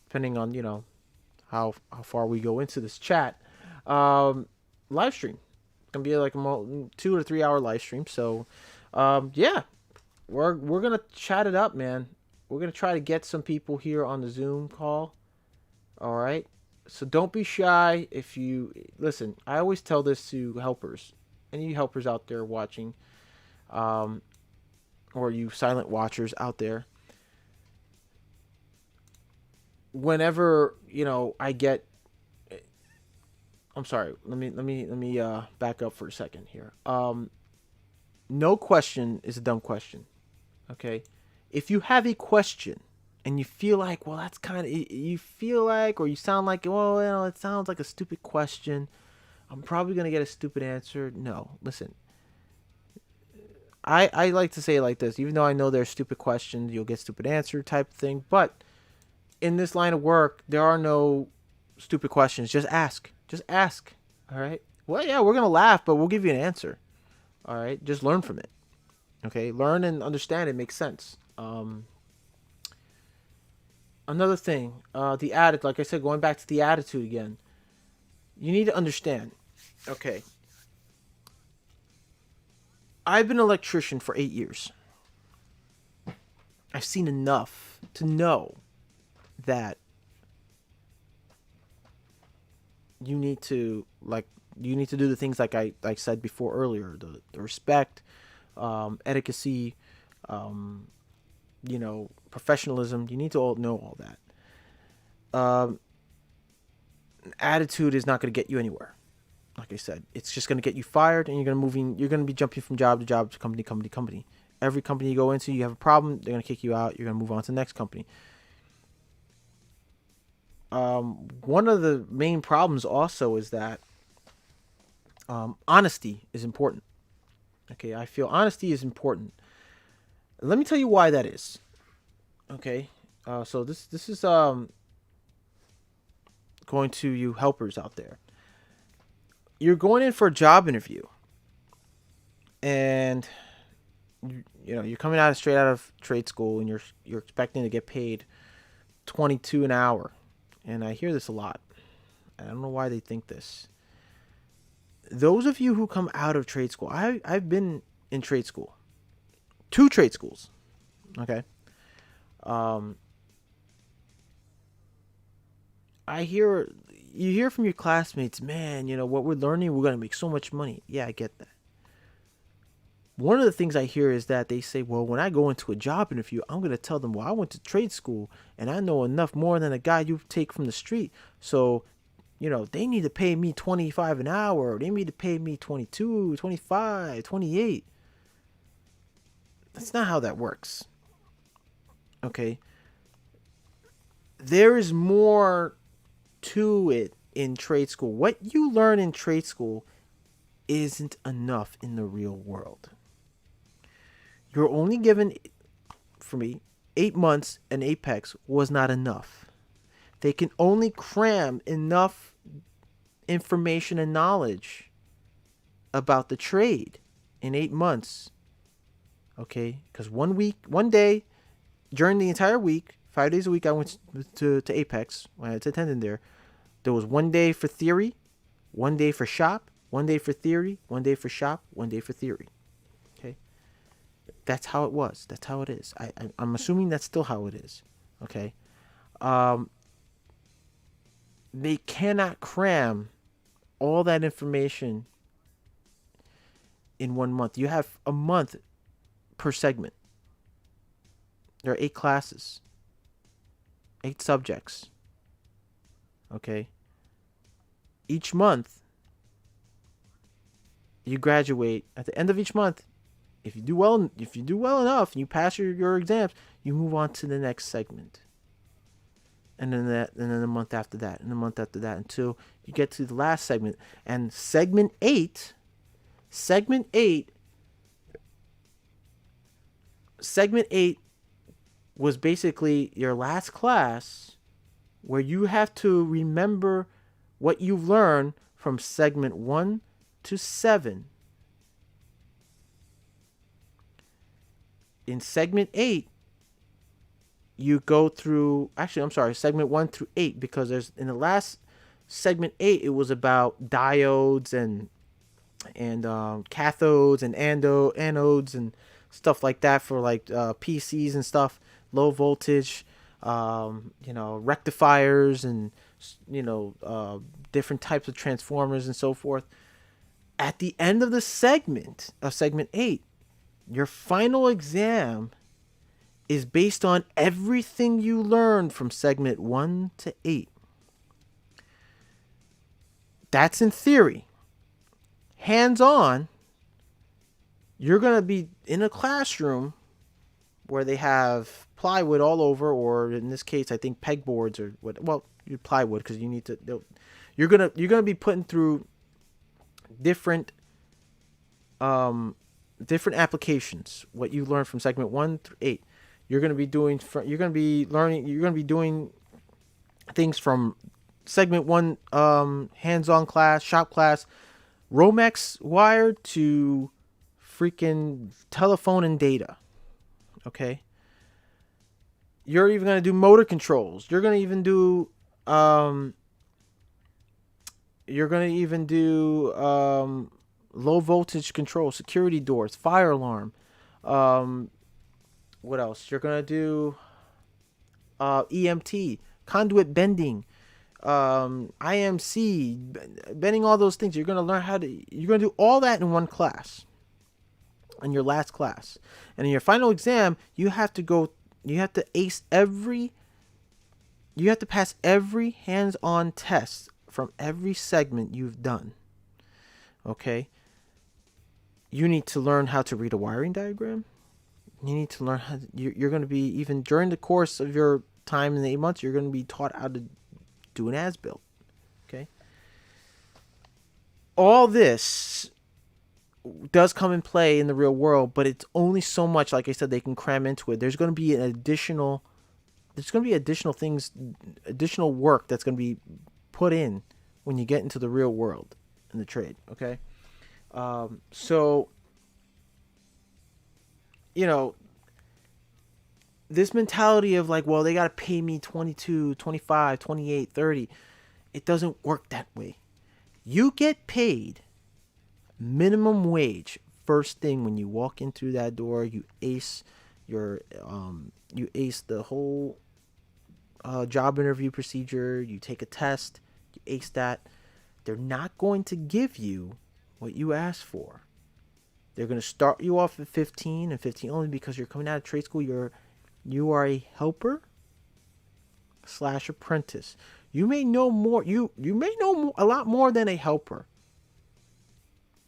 depending on, how far we go into this chat, live stream. It's going to be like a 2 to 3 hour live stream. So, yeah, we're going to chat it up, man. We're going to try to get some people here on the Zoom call. All right. So don't be shy. Listen, I always tell this to helpers, any helpers out there watching, or you silent watchers out there. Whenever, I get, I'm sorry, let me back up for a second here. No question is a dumb question. Okay. If you have a question and you feel like, well, that's kind of, you feel like, or you sound like, well, it sounds like a stupid question, I'm probably going to get a stupid answer. No, listen, I like to say it like this, even though I know there's stupid questions, you'll get stupid answer type thing, but in this line of work, there are no stupid questions. Just ask. All right. Well, yeah, we're going to laugh, but we'll give you an answer. All right. Just learn from it. Okay. Learn and understand it makes sense. Another thing, the attitude, like I said, going back to the attitude again, you need to understand. Okay. I've been an electrician for 8 years. I've seen enough to know that you need to do the things like I said before earlier, the respect, etiquette, professionalism. You need to all know all that. Attitude is not going to get you anywhere. Like I said, it's just going to get you fired, and you're going to be jumping from job to job to company. Every company you go into, you have a problem, they're going to kick you out. You're going to move on to the next company. One of the main problems also is that honesty is important. Okay, I feel honesty is important. Let me tell you why that is. Okay, so this is going to you helpers out there. You're going in for a job interview, and you're coming straight out of trade school, and you're expecting to get paid $22 an hour. And I hear this a lot. I don't know why they think this. Those of you who come out of trade school, I've been in trade school, 2 trade schools. Okay. You hear from your classmates, man, what we're learning, we're going to make so much money. Yeah, I get that. One of the things I hear is that they say, well, when I go into a job interview, I'm going to tell them, well, I went to trade school and I know enough more than a guy you take from the street. So, they need to pay me $25 an hour. Or they need to pay me $22, $25, $28. That's not how that works. Okay. There is more to it in trade school. What you learn in trade school isn't enough in the real world. You're only given, for me, 8 months and Apex was not enough. They can only cram enough information and knowledge about the trade in 8 months. Okay? Because one day, during the entire week, 5 days a week, I went to Apex when I was attending there. There was 1 day for theory, 1 day for shop, 1 day for theory, 1 day for shop, 1 day for theory. Okay? That's how it was. That's how it is. I'm assuming that's still how it is. Okay? They cannot cram all that information in 1 month. You have a month per segment. There are 8 classes, 8 subjects. Okay? Each month, you graduate. At the end of each month, if you do well enough and you pass your exams, you move on to the next segment. And then a month after that, and a month after that, until you get to the last segment. And segment 8 was basically your last class, where you have to remember what you've learned from segment 1 to 7. In segment 8, you go through, segment 1 through 8, because there's, in the last segment 8, it was about diodes and cathodes and anodes and stuff like that for PCs and stuff, low voltage, rectifiers and different types of transformers and so forth. At the end of the segment 8, your final exam is based on everything you learned from segment 1 to 8. That's in theory. Hands-on, you're going to be in a classroom where they have plywood all over, or in this case, I think pegboards or what. Well, plywood, because you need to. You're gonna be putting through different applications. What you learned from segment 1 through 8, you're gonna be doing. You're gonna be doing things from segment 1, hands-on class, shop class, Romex wired to freaking telephone and data. Okay. You're even gonna do motor controls. You're gonna even do low voltage control, security doors, fire alarm. What else? You're gonna do EMT, conduit bending, IMC, bending, all those things. You're gonna learn you're gonna do all that in one class, in your last class. And in your final exam, you have to pass every hands-on test from every segment you've done. Okay? You need to learn how to read a wiring diagram. You need to learn you're going to be, even during the course of your time in the 8 months, you're going to be taught how to do an as-built. Okay? All this does come in play in the real world, but it's only so much, like I said, they can cram into it. There's going to be additional things, additional work that's going to be put in when you get into the real world in the trade. Okay. So, you know, this mentality of like, well, they got to pay me 22, 25, 28, 30. It doesn't work that way. You get paid minimum wage first thing when you walk in through that door. You ace the whole job interview procedure. You take a test, you ace that. They're not going to give you what you asked for. They're going to start you off at 15 and 15 only because you're coming out of trade school. You are a helper / apprentice. You may know more. You may know a lot more than a helper.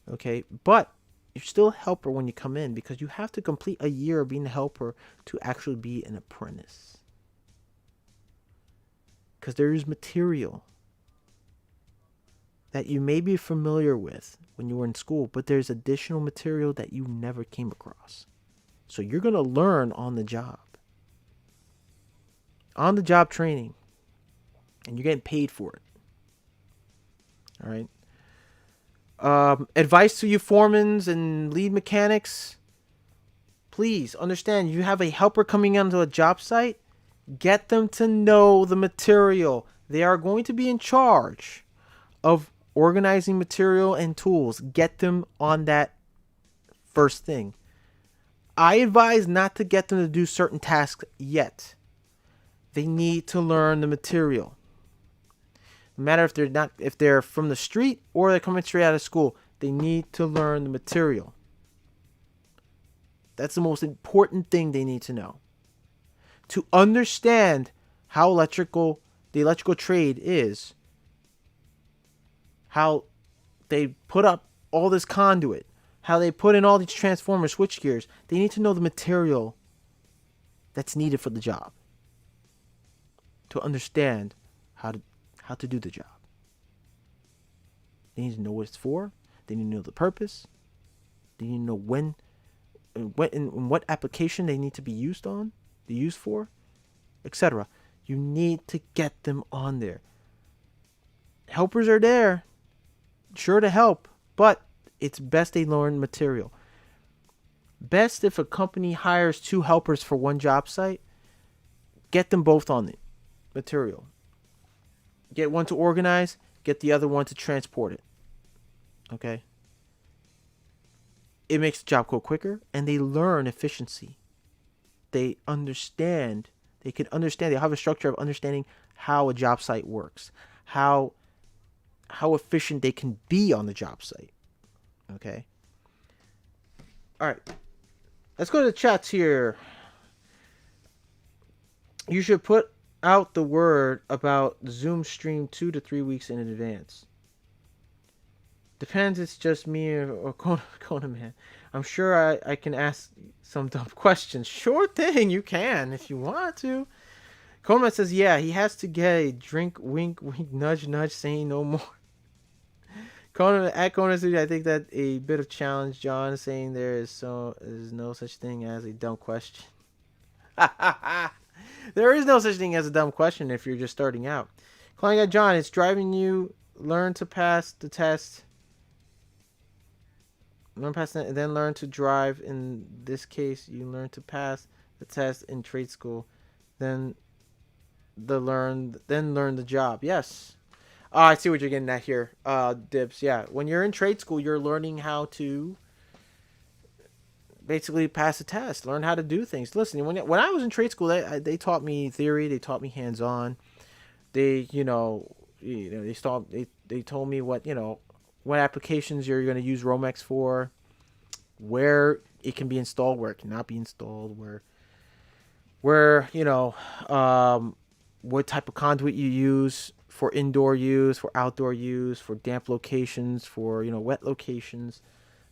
Okay, but you're still a helper when you come in because you have to complete a year of being a helper to actually be an apprentice. Because there is material that you may be familiar with when you were in school, but there's additional material that you never came across. So you're going to learn on the job. On the job training. And you're getting paid for it. All right. Advice to you foremans and lead mechanics. Please understand, you have a helper coming onto a job site. Get them to know the material. They are going to be in charge of organizing material and tools. Get them on that first thing. I advise not to get them to do certain tasks yet. They need to learn the material. No matter if they're from the street or they're coming straight out of school, they need to learn the material. That's the most important thing they need to know. To understand how the electrical trade is, how they put up all this conduit, how they put in all these transformer switch gears, they need to know the material that's needed for the job. To understand how to do the job. They need to know what it's for. They need to know the purpose. They need to know when in what application they need to be used for, etc. You need to get them on there. Helpers are there, sure to help, but it's best they learn material. Best if a company hires 2 helpers for one job site, get them both on the material. Get one to organize, get the other one to transport it. Okay? It makes the job go quicker, and they learn efficiency. They understand. They have a structure of understanding how a job site works. How efficient they can be on the job site. Okay? Alright. Let's go to the chats here. You should put out the word about Zoom stream 2 to 3 weeks in advance. Depends, it's just me or Kona Man. I'm sure I can ask some dumb questions. Sure thing, you can if you want to. Kona Man says, yeah, he has to get a drink, wink, wink, nudge, nudge, saying no more. At Kona Studio, I think that a bit of challenge. John is saying there is no such thing as a dumb question. There is no such thing as a dumb question if you're just starting out. KleinGuy Jon, it's driving you. Learn to pass the test. Then learn to drive. In this case, you learn to pass the test in trade school. Then learn the job. Yes. I see what you're getting at here, Dibs. Yeah, when you're in trade school, you're learning how to basically pass a test, learn how to do things. Listen, when I was in trade school, they taught me theory, they taught me hands-on. They told me what applications you're going to use Romex for, where it can be installed, where it cannot be installed, where what type of conduit you use for indoor use, for outdoor use, for damp locations, for wet locations.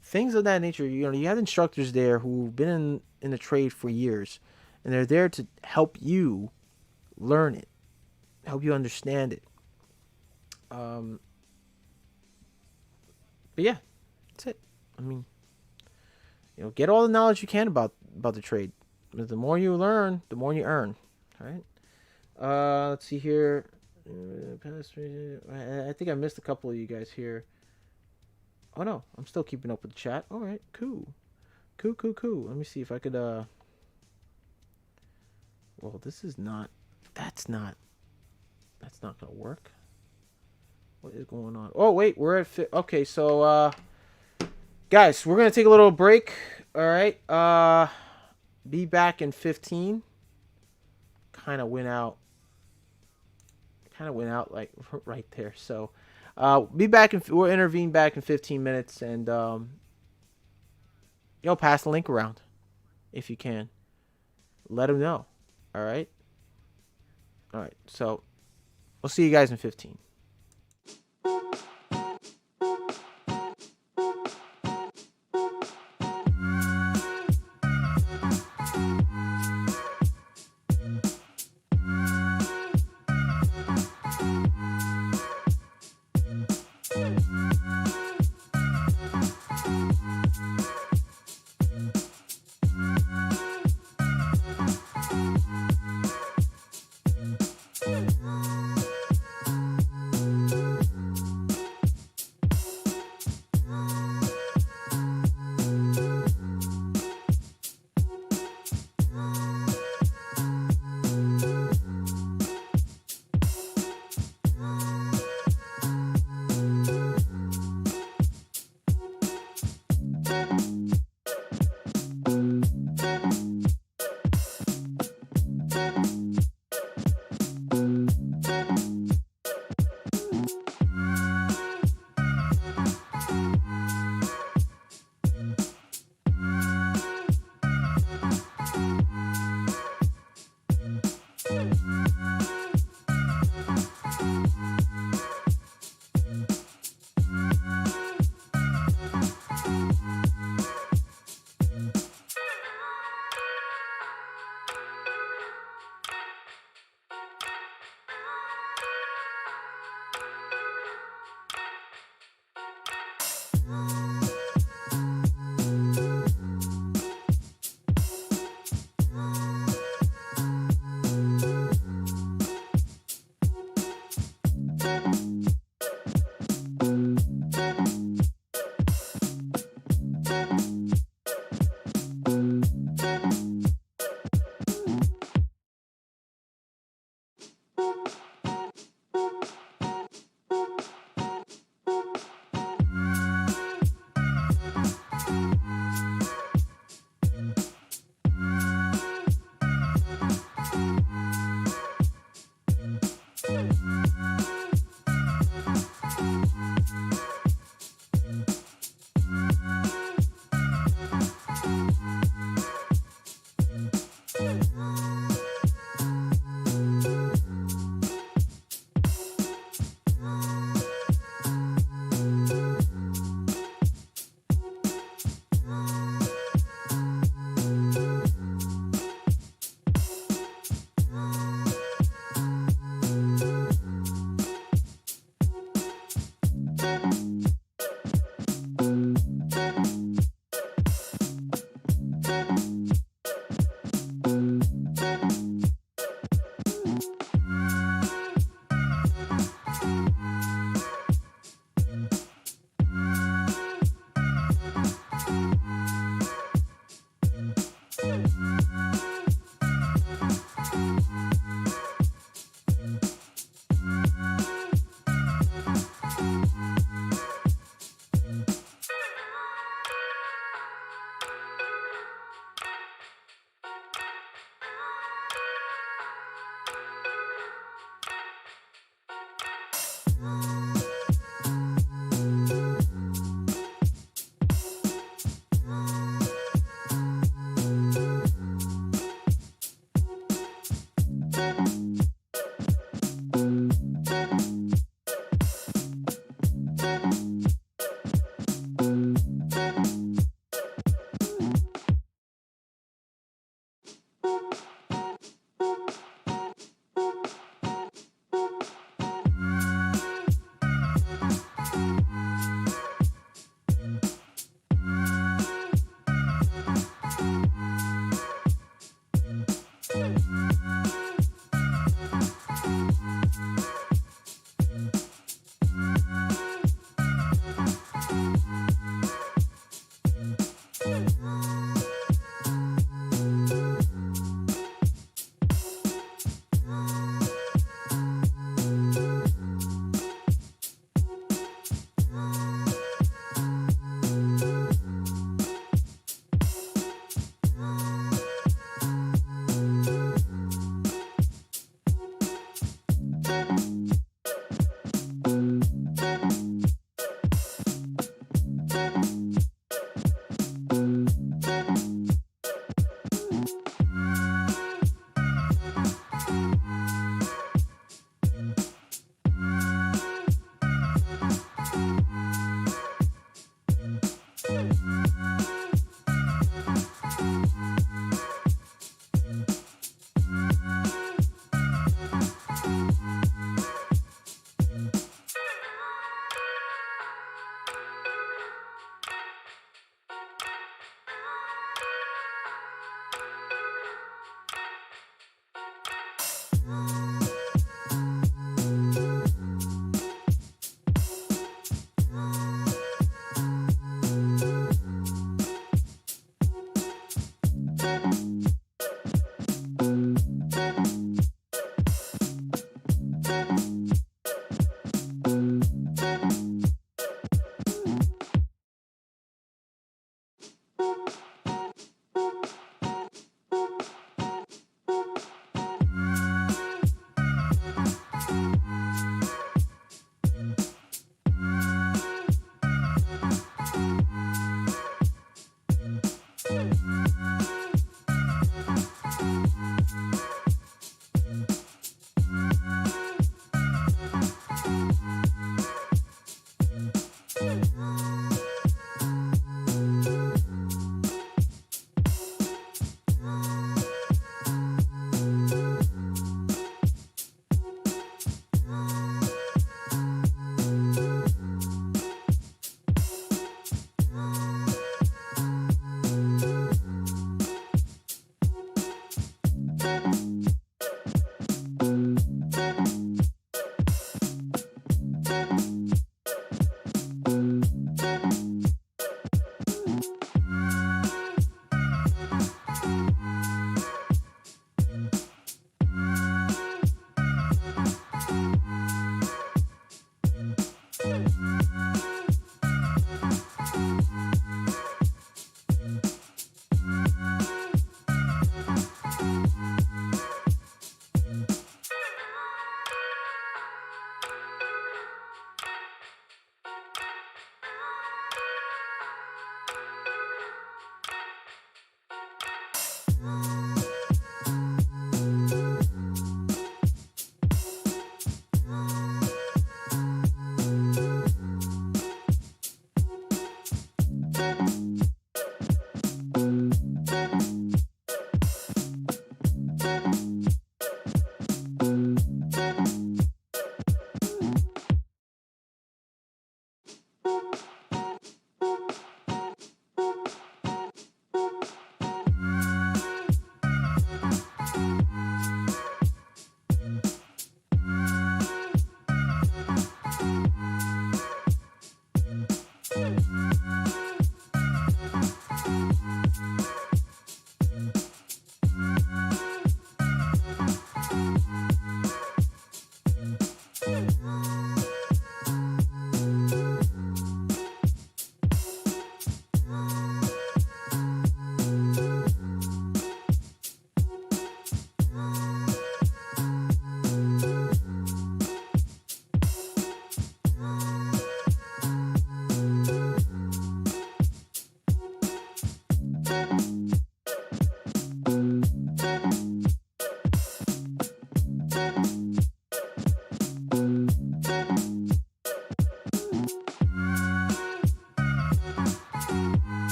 Things of that nature. You have instructors there who've been in the trade for years, and they're there to help you learn it, help you understand it. But yeah, that's it. I mean, get all the knowledge you can about the trade. The more you learn, the more you earn. All right. Let's see here. I think I missed a couple of you guys here. Oh no, I'm still keeping up with the chat. All right, cool. Let me see if I could well, this is not that's not gonna work. What is going on? Oh wait, we're at okay, so guys, we're gonna take a little break. All right, be back in 15. Kind of went out like right there. So be back we'll intervene back in 15 minutes, and pass the link around if you can. Let them know. All right, so we'll see you guys in 15.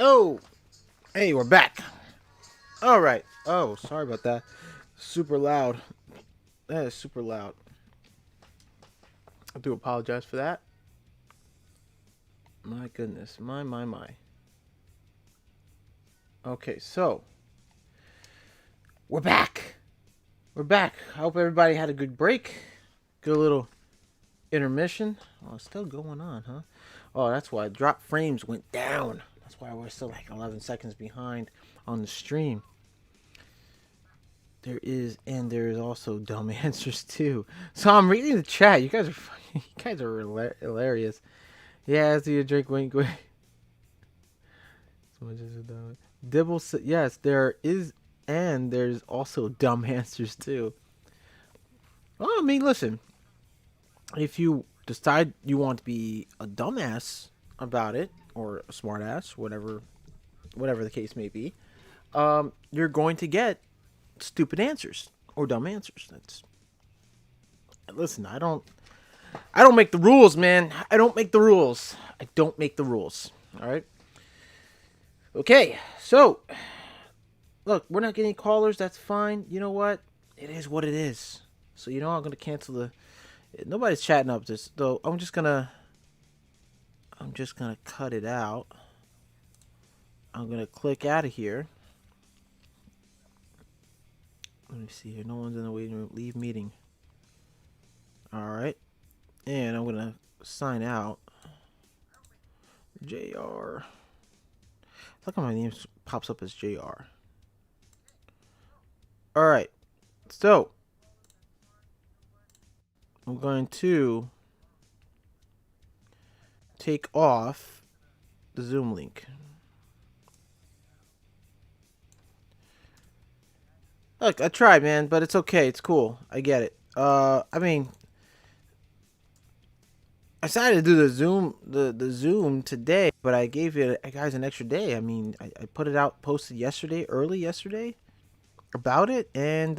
Oh, hey, we're back. All right. Oh, sorry about that. Super loud. That is super loud. I do apologize for that. My goodness. My. Okay, so we're back. We're back. I hope everybody had a good break. Good little intermission. Oh, it's still going on, huh? Oh, that's why drop frames went down. That's why we're still like 11 seconds behind on the stream. There is also dumb answers too. So I'm reading the chat. You guys are hilarious. Yeah, do you drink wink wink? So much as a dumb. Dibble said yes, there is, and there's also dumb answers too. Well, I mean, listen. If you decide you want to be a dumbass about it, or a smartass, whatever the case may be, you're going to get stupid answers or dumb answers. Listen, I don't make the rules, man. I don't make the rules. All right. Okay, so look, we're not getting callers. That's fine. You know what? It is what it is. So you know I'm gonna cancel the. Nobody's chatting up this though. I'm just gonna cut it out. I'm gonna click out of here. Let me see here. No one's in the waiting room. Leave meeting. All right, and I'm gonna sign out. JR. Look how my name pops up as JR. All right, so I'm going to take off the Zoom link. Look, I tried, man, but it's okay. It's cool. I get it. I mean, I decided to do the Zoom today, but I gave you guys an extra day. I mean, I put it out, posted yesterday, early yesterday, about it, and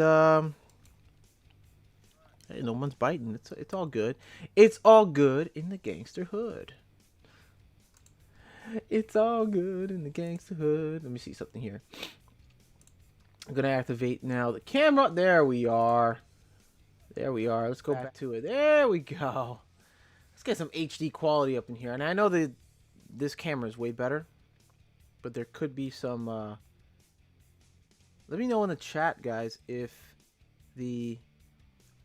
hey, no one's biting. It's all good. It's all good in the gangster hood. It's all good in the gangster hood. Let me see something here. I'm gonna activate now the camera. There we are. There we are. Let's go back to it. There we go. Let's get some HD quality up in here. And I know that this camera is way better, but there could be some. Let me know in the chat, guys, if the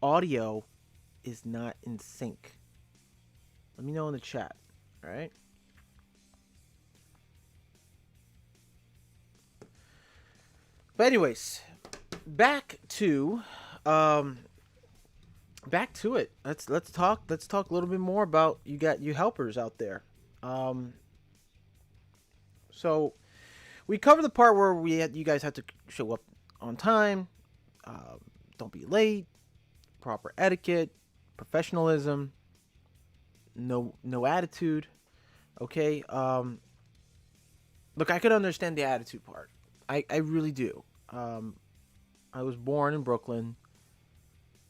audio is not in sync. Let me know in the chat. All right. But anyways, back to it. Let's talk a little bit more about you helpers out there. So we covered the part where you guys had to show up on time, don't be late, proper etiquette, professionalism, no attitude. Okay. Look, I could understand the attitude part. I really do. I was born in Brooklyn.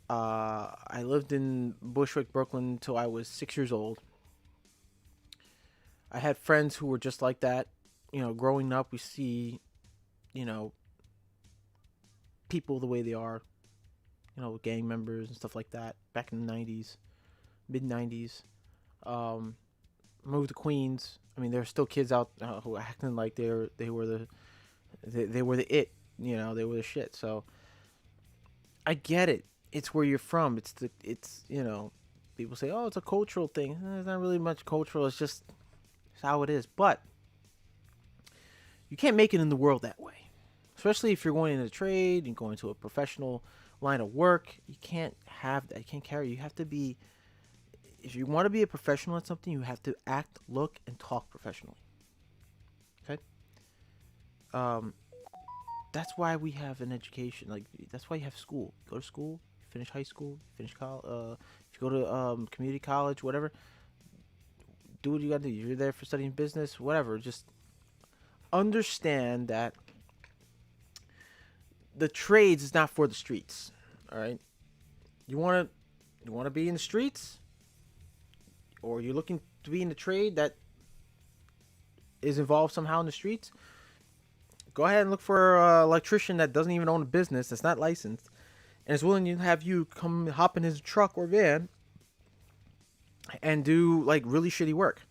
I lived in Bushwick, Brooklyn until I was 6 years old. I had friends who were just like that. You know, growing up, we see, you know, people the way they are. You know, gang members and stuff like that. Back in the 90s, mid-90s. Moved to Queens. I mean, there are still kids out who are acting like they were the it. You know, they were the shit. So I get it. It's where you're from. It's you know, people say, oh, it's a cultural thing. It's not really much cultural. It's just how it is. But you can't make it in the world that way. Especially if you're going into trade and going to a professional line of work. You can't have that. You can't carry. You have to be. If you want to be a professional at something, you have to act, look, and talk professionally. Okay. That's why we have an education. Like, that's why you have school. Go to school, finish high school, finish college. If you go to community college, whatever, do what you gotta do. You're there for studying business, whatever. Just understand that the trades is not for the streets. All right. You want to be in the streets, or you're looking to be in the trade that is involved somehow in the streets. Go ahead and look for an electrician that doesn't even own a business, that's not licensed, and is willing to have you come hop in his truck or van and do like really shitty work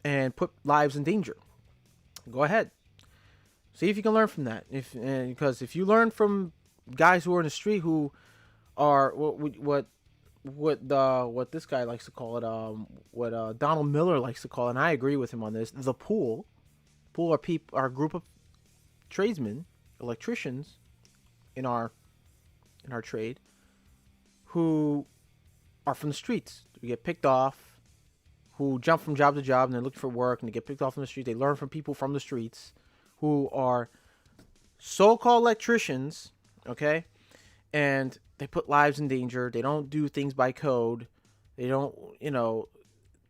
and put lives in danger. Go ahead. See if you can learn from that. Because if you learn from guys who are in the street who are what this guy likes to call it, what Donald Miller likes to call it, and I agree with him on this, the pool are a group of tradesmen, electricians in our trade who are from the streets. We get picked off, who jump from job to job and they're looking for work and they get picked off from the street. They learn from people from the streets who are so-called electricians, okay? And they put lives in danger. They don't do things by code. They don't, you know,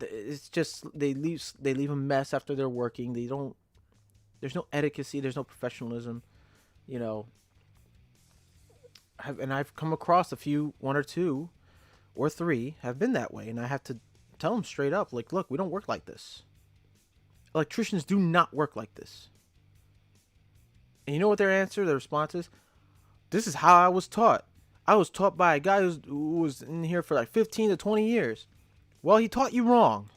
it's just they leave a mess after they're working. There's no etiquette, there's no professionalism, you know. I've come across one or two or three have been that way, and I have to tell them straight up, like, look, we don't work like this. Electricians do not work like this. And you know what their response is? This is how I was taught. I was taught by a guy who was in here for like 15 to 20 years. Well, he taught you wrong.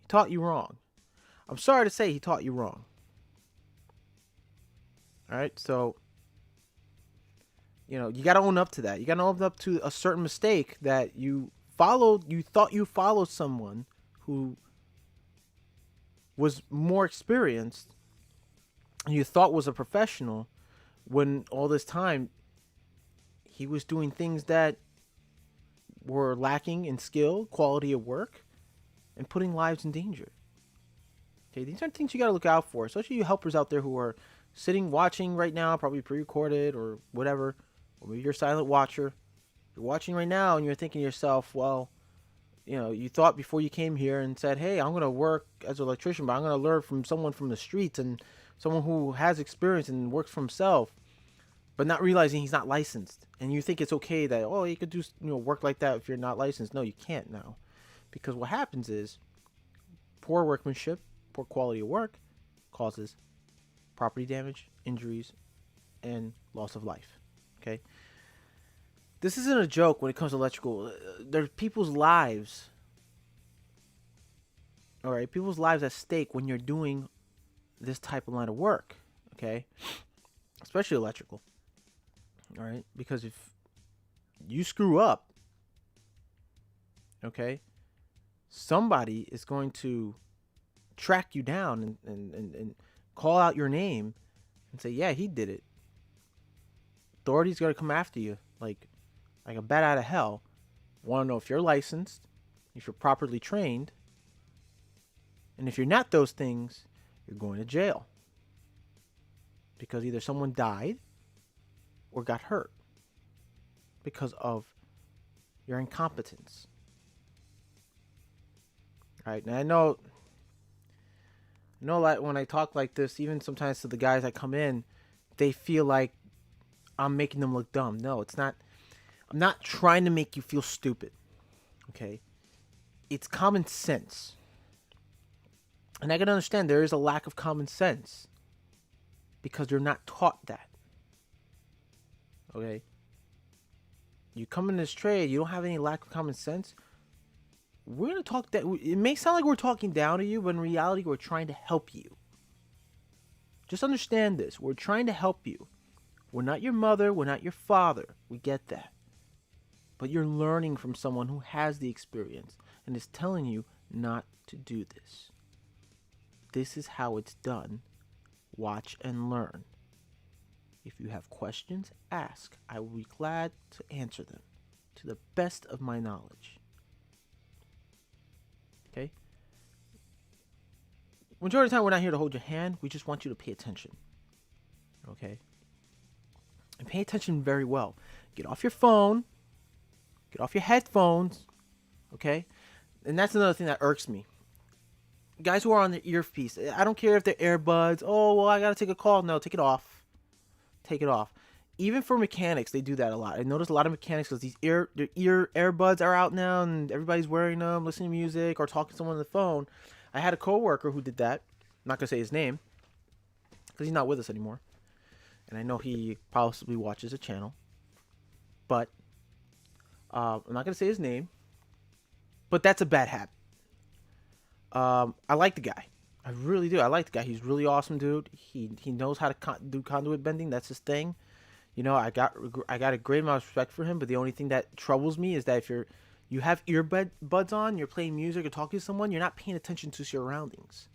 He taught you wrong. I'm sorry to say he taught you wrong. All right, so you got to own up to that. You got to own up to a certain mistake that you followed. You thought you followed someone who was more experienced and you thought was a professional, when all this time he was doing things that were lacking in skill, quality of work, and putting lives in danger. Okay, these are things you got to look out for, especially you helpers out there who are sitting watching right now, probably pre-recorded or whatever, or maybe you're a silent watcher. You're watching right now and you're thinking to yourself, well, you thought before you came here and said, hey, I'm going to work as an electrician, but I'm going to learn from someone from the streets and someone who has experience and works for himself, but not realizing he's not licensed. And you think it's okay that, oh, you could do work like that if you're not licensed. No, you can't now. Because what happens is poor workmanship, poor quality of work causes property damage, injuries, and loss of life. Okay? This isn't a joke when it comes to electrical. There's people's lives. All right? People's lives at stake when you're doing this type of line of work. Okay? Especially electrical. All right? Because if you screw up, okay, somebody is going to track you down and call out your name and say, yeah, he did it. Authorities got to come after you like a bat out of hell. Want to know if you're licensed, if you're properly trained, and if you're not those things, you're going to jail. Because either someone died or got hurt because of your incompetence. All right, now I know like when I talk like this, even sometimes to the guys that come in, they feel like I'm making them look dumb. No, it's not. I'm not trying to make you feel stupid. Okay? It's common sense. And I can understand there is a lack of common sense because you're not taught that. Okay? You come in this trade, you don't have any lack of common sense. We're going to talk that. It may sound like we're talking down to you, but in reality, we're trying to help you. Just understand this. We're trying to help you. We're not your mother. We're not your father. We get that. But you're learning from someone who has the experience and is telling you not to do this. This is how it's done. Watch and learn. If you have questions, ask. I will be glad to answer them to the best of my knowledge. Okay? Majority of the time, we're not here to hold your hand. We just want you to pay attention. Okay? And pay attention very well. Get off your phone. Get off your headphones. Okay? And that's another thing that irks me. Guys who are on the earpiece. I don't care if they're earbuds. Oh, well, I got to take a call. No, take it off. Take it off. Even for mechanics, they do that a lot. I notice a lot of mechanics because these earbuds are out now and everybody's wearing them, listening to music or talking to someone on the phone. I had a coworker who did that. I'm not going to say his name because he's not with us anymore. And I know he possibly watches the channel. But I'm not going to say his name. But that's a bad habit. I like the guy. I really do. I like the guy. He's really awesome, dude. He knows how to do conduit bending. That's his thing. I got a great amount of respect for him. But the only thing that troubles me is that if you have earbuds on, you're playing music or talking to someone, you're not paying attention to surroundings.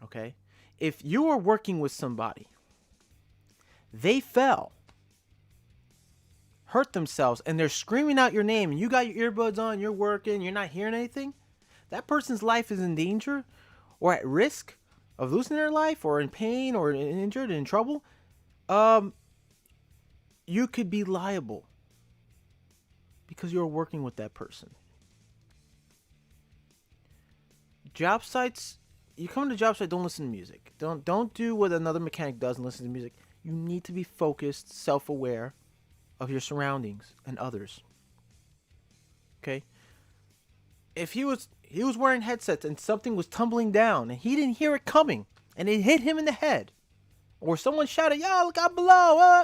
Okay? If you are working with somebody, they fell, hurt themselves, and they're screaming out your name, and you got your earbuds on, you're working, you're not hearing anything, that person's life is in danger or at risk of losing their life or in pain or injured and in trouble, you could be liable because you're working with that person. Job sites, you come to job site, don't listen to music. Don't do what another mechanic does and listen to music. You need to be focused, self-aware of your surroundings and others. Okay? If he was wearing headsets and something was tumbling down and he didn't hear it coming and it hit him in the head, or someone shouted, "Yo, look out below!"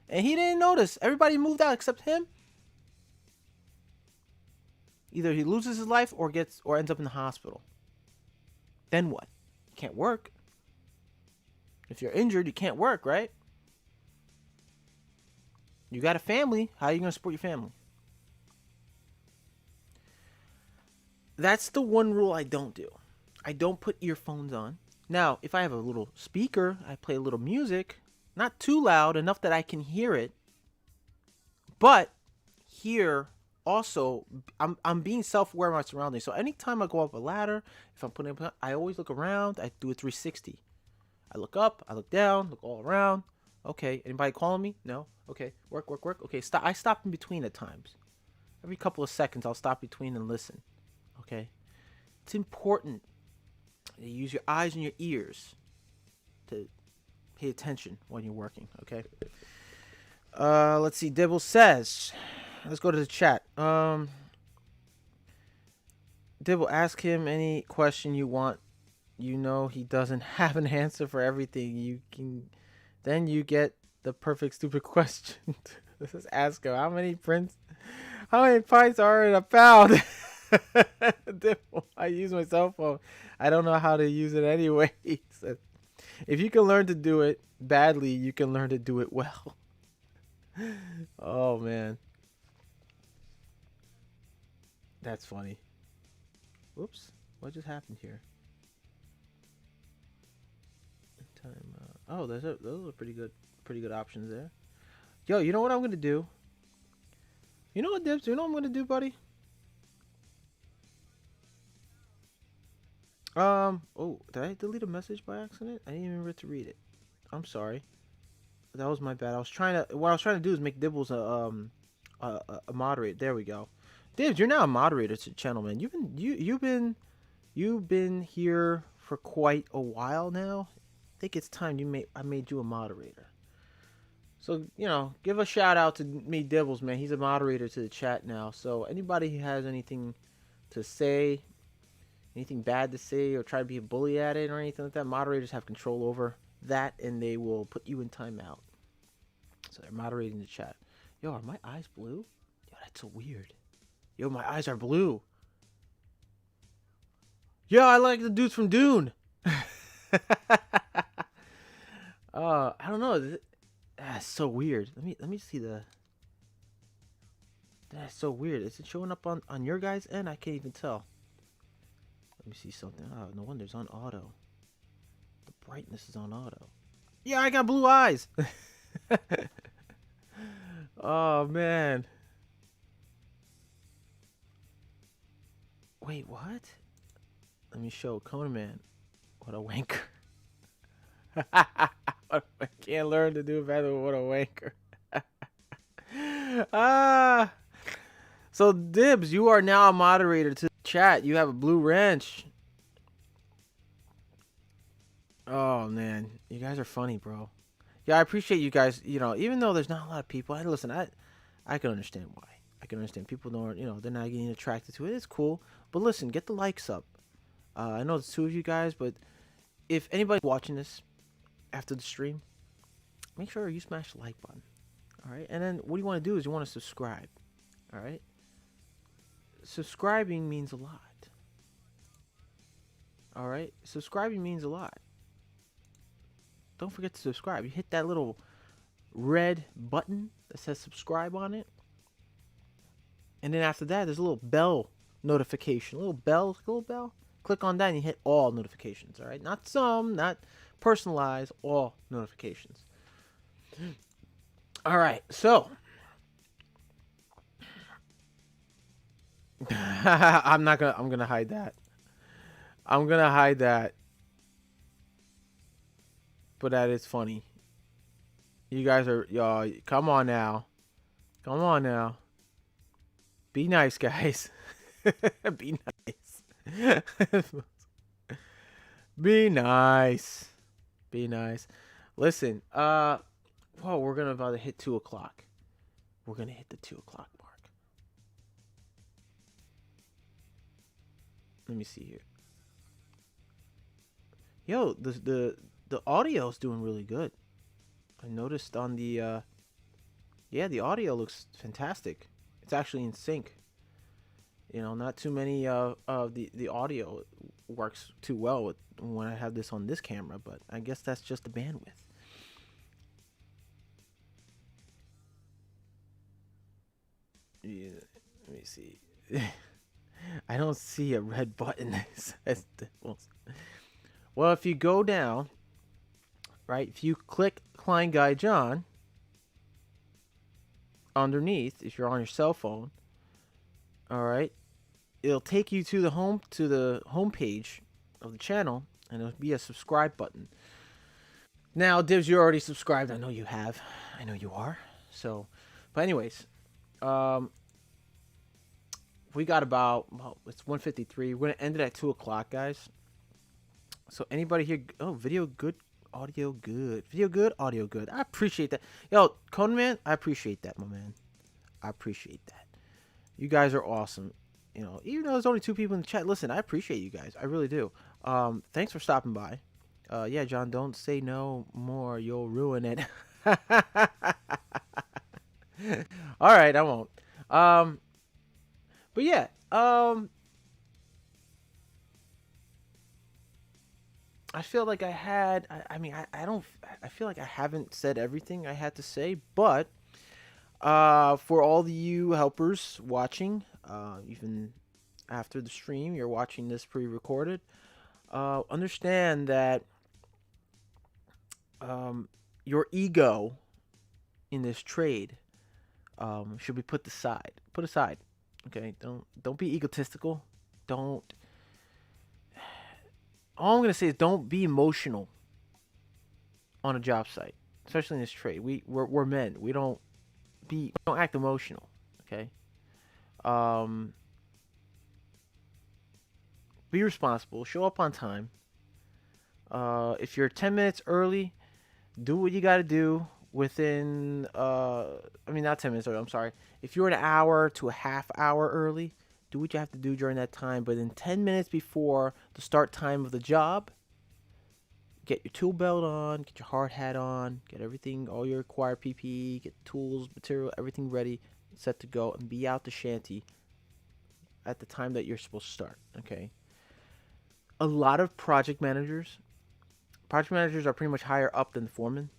And he didn't notice. Everybody moved out except him. Either he loses his life or ends up in the hospital. Then what? You can't work. If you're injured, you can't work, right? You got a family. How are you going to support your family? That's the one rule I don't do. I don't put earphones on. Now, if I have a little speaker, I play a little music. Not too loud, enough that I can hear it. But here, also, I'm being self-aware of my surroundings. So anytime I go up a ladder, if I'm putting up, I always look around. I do a 360. I look up, I look down, look all around. Okay, anybody calling me? No. Okay, work. Okay, stop. I stop in between at times. Every couple of seconds, I'll stop between and listen. Okay, it's important that you use your eyes and your ears to pay attention when you're working. Okay. Let's see. Dibble says, let's go to the chat. Dibble, ask him any question you want. You know he doesn't have an answer for everything. Then you get the perfect stupid question. Let's just ask him how many pints are in a pound. Dibble, I use my cell phone. I don't know how to use it anyway. He said, if you can learn to do it badly, you can learn to do it well. Oh man, that's funny. Whoops, what just happened here? Oh, those are pretty good options there. Yo, you know what I'm gonna do? You know what, Dibs? You know what I'm gonna do, buddy? Oh, did I delete a message by accident? I didn't even remember to read it. I'm sorry. That was my bad. What I was trying to do is make Dibbles a moderator. There we go. Dibs, you're now a moderator to the channel, man. You've been here for quite a while now. I think it's time I made you a moderator. So, give a shout out to me, Dibbles, man. He's a moderator to the chat now. So anybody who has anything to say, anything bad to say, or try to be a bully at it or anything like that, moderators have control over that, and they will put you in timeout. So they're moderating the chat. Yo, are my eyes blue? Yo, that's so weird. Yo, my eyes are blue. Yo, I like the dudes from Dune. I don't know. That's so weird. Let me see the. That's so weird. Is it showing up on your guys' end? I can't even tell. Let me see something. Oh, no wonder it's on auto. The brightness is on auto. Yeah, I got blue eyes. Oh man. Wait, what? Let me show Conan Man. What a wanker. I can't learn to do better. What a wanker. So Dibs, you are now a moderator to the chat. You have a blue wrench. Oh man, you guys are funny, bro. Yeah, I appreciate you guys. Even though there's not a lot of people, I can understand why. I can understand people don't, they're not getting attracted to it. It's cool, but listen, get the likes up. I know it's 2 of you guys, but if anybody's watching this after the stream, make sure you smash the like button. All right, and then what you want to do is you want to subscribe. All right, subscribing means a lot. All right, subscribing means a lot. Don't forget to subscribe. You hit that little red button that says subscribe on it, and then after that, there's a little bell notification. A little bell. Click on that and you hit all notifications. All right, not some, not personalized, all notifications. All right, so I'm gonna hide that. I'm gonna hide that. But that is funny. You guys are, y'all, come on now. Come on now. Be nice, guys. Be nice. Be nice. Be nice. Listen, we're about to hit 2 o'clock. We're gonna hit the 2 o'clock mark. Let me see here. Yo, the audio's doing really good. I noticed on the Yeah, the audio looks fantastic. It's actually in sync. You know, not too many of the audio works too well with, when I have this on this camera, but I guess that's just the bandwidth. Yeah, let me see. I don't see a red button. Well, if you go down, right, if you click KleinGuy Jon underneath, if you're on your cell phone, all right, it'll take you to the home page of the channel, and it'll be a subscribe button. Now, Divs, you're already subscribed. I know you have. I know you are. So, but anyways, we got about, well, it's 1:53. We're gonna end it at 2 o'clock, guys. So anybody here? Oh, video good, audio good, video good, audio good. I appreciate that. Yo, Conan man, I appreciate that, my man. I appreciate that. You guys are awesome. You know, even though there's only 2 people in the chat, listen, I appreciate you guys. I really do. Thanks for stopping by. Yeah, John, don't say no more. You'll ruin it. All right, I won't. But yeah, I feel like I had. I mean, I don't. I feel like I haven't said everything I had to say, but for all of you helpers watching, even after the stream, you're watching this pre-recorded. Understand that your ego in this trade should be put aside. Put aside. Okay, don't be egotistical. Don't. All I'm gonna say is don't be emotional on a job site, especially in this trade. We're men. We don't act emotional. Okay. Be responsible. Show up on time. If you're 10 minutes early, do what you got to do within. I mean, not 10 minutes early. I'm sorry. If you're an hour to a half hour early, do what you have to do during that time. But in 10 minutes before the start time of the job, get your tool belt on, get your hard hat on, get everything, all your required PPE, get tools, material, everything ready, set to go, and be out the shanty at the time that you're supposed to start. Okay. A lot of project managers are pretty much higher up than the foreman.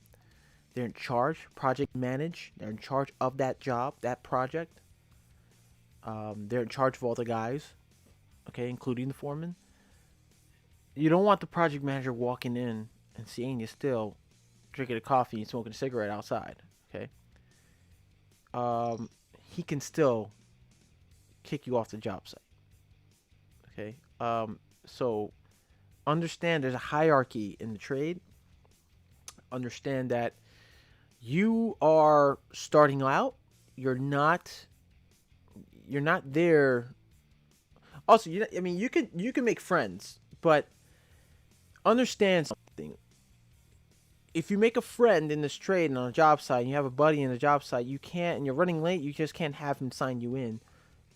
They're in charge, project manage. They're in charge of that job, that project. They're in charge of all the guys, okay, including the foreman. You don't want the project manager walking in and seeing you still drinking a coffee and smoking a cigarette outside, okay? He can still kick you off the job site, okay? So understand there's a hierarchy in the trade. Understand that you are starting out. You're not there. Also, I mean, you can make friends, but understand something. If you make a friend in this trade and on a job site, and you have a buddy in a job site, you can't, and you're running late, you just can't have him sign you in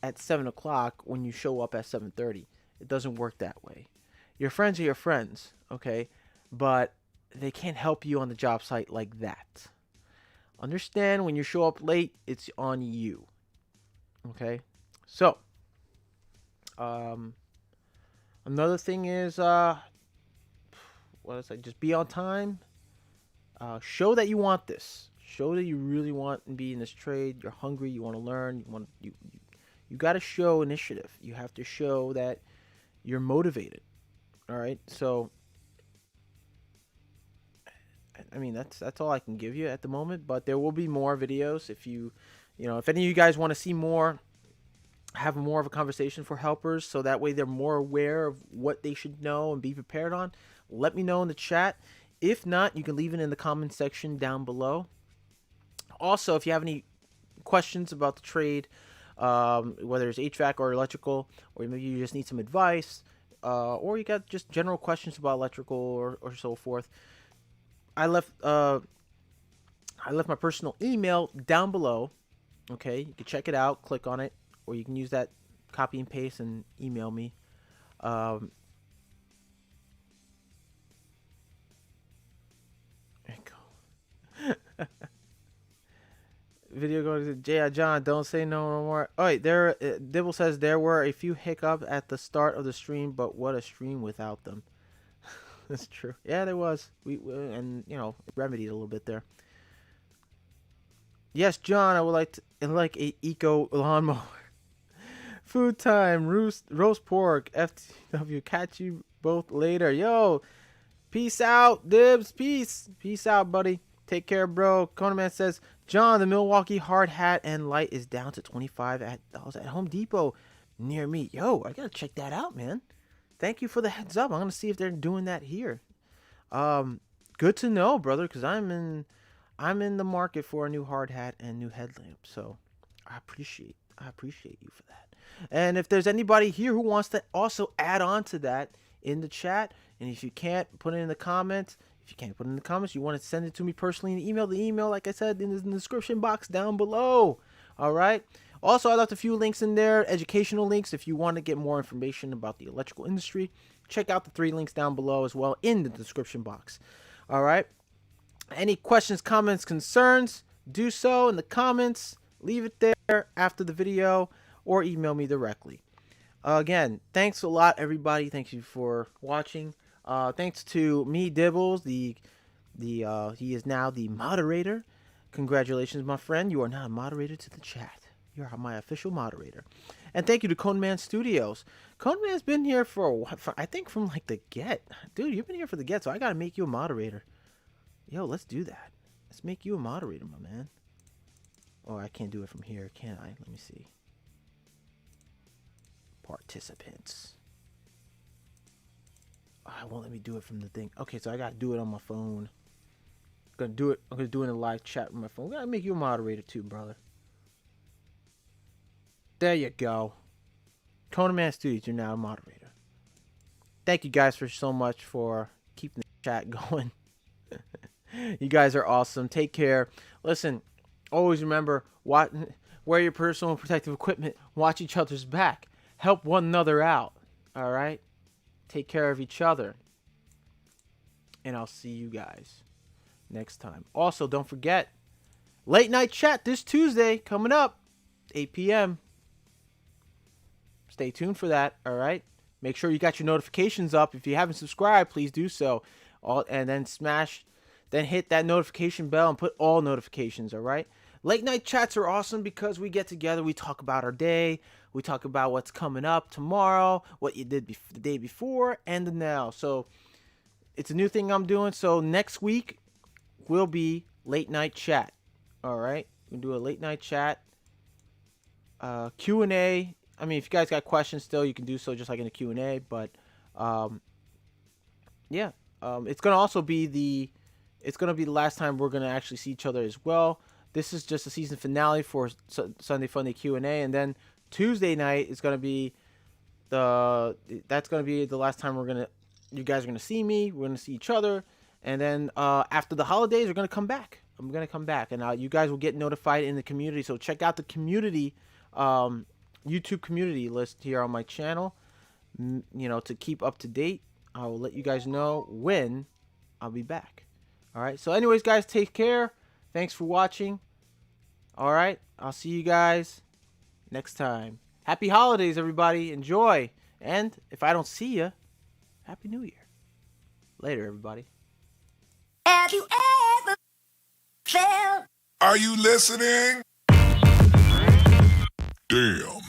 at 7 o'clock when you show up at 7:30. It doesn't work that way. Your friends are your friends, okay? But they can't help you on the job site like that. Understand when you show up late, it's on you. Okay? So, another thing is, what is it? Just be on time. Show that you want this. Show that you really want to be in this trade. You're hungry. You want to learn. You got to show initiative. You have to show that you're motivated. All right. So, I mean, that's all I can give you at the moment. But there will be more videos if if any of you guys want to see more, have more of a conversation for helpers, so that way they're more aware of what they should know and be prepared on. Let me know in the chat. If not, you can leave it in the comment section down below. Also, if you have any questions about the trade, whether it's HVAC or electrical, or maybe you just need some advice, or you got just general questions about electrical or so forth, I left my personal email down below. Okay, you can check it out, click on it, or you can use that copy and paste and email me. There you go. Video going to KleinGuy Jon. Don't say no more. Oh wait, Dibble says there were a few hiccups at the start of the stream, but what a stream without them. That's true. Yeah, there was. We and remedied a little bit there. Yes, John, I would like a eco lawnmower. Food time, roast pork, FTW. Catch you both later. Yo, peace out, Dibs. Peace out, buddy. Take care, bro. Conan Man says, John, the Milwaukee hard hat and light is down to $25 at Home Depot near me. Yo, I gotta check that out, man. Thank you for the heads up. I'm gonna see if they're doing that here. Good to know, brother, because I'm in the market for a new hard hat and new headlamp. So I appreciate you for that. And if there's anybody here who wants to also add on to that in the chat, and if you can't put it in the comments, you want to send it to me personally in the email, like I said, in the description box down below. All right. Also, I left a few links in there, educational links. If you want to get more information about the electrical industry, check out the 3 links down below as well in the description box. All right. Any questions, comments, concerns, do so in the comments. Leave it there after the video or email me directly. Again, thanks a lot, everybody. Thank you for watching. Thanks to me, Dibbles. He is now the moderator. Congratulations, my friend. You are now a moderator to the chat. You're my official moderator. And thank you to Coneman Studios. Coneman's been here for a while, I think from like the get. Dude, you've been here for the get, so I gotta make you a moderator. Yo, let's do that. Let's make you a moderator, my man. Oh, I can't do it from here, can I? Let me see. Participants. Oh, it won't let me do it from the thing. Okay, so I gotta do it on my phone. I'm gonna do it in a live chat with my phone. I gotta make you a moderator too, brother. There you go. Conan Studios, you're now a moderator. Thank you guys so much for keeping the chat going. You guys are awesome. Take care. Listen, always remember, wear your personal protective equipment. Watch each other's back. Help one another out. All right? Take care of each other. And I'll see you guys next time. Also, don't forget, late night chat this Tuesday coming up, 8 p.m. Stay tuned for that, all right? Make sure you got your notifications up. If you haven't subscribed, please do so. And then hit that notification bell and put all notifications, all right? Late night chats are awesome because we get together, we talk about our day, we talk about what's coming up tomorrow, what you did the day before, and the now. So it's a new thing I'm doing. So next week will be late night chat, all right? We'll do a late night chat, Q&A. I mean, if you guys got questions still, you can do so just like in the Q&A. But yeah, it's gonna also be the last time we're gonna actually see each other as well. This is just a season finale for Sunday Funday Q&A, and then Tuesday night is gonna be the last time you guys are gonna see me. We're gonna see each other, and then after the holidays, we're gonna come back. I'm gonna come back, and you guys will get notified in the community. So check out the community. YouTube community list here on my channel, to keep up to date. I will let you guys know when I'll be back. All right. So anyways, guys, take care. Thanks for watching. All right. I'll see you guys next time. Happy holidays, everybody. Enjoy. And if I don't see you, Happy New Year. Later, everybody. Have you ever felt? Are you listening? Damn.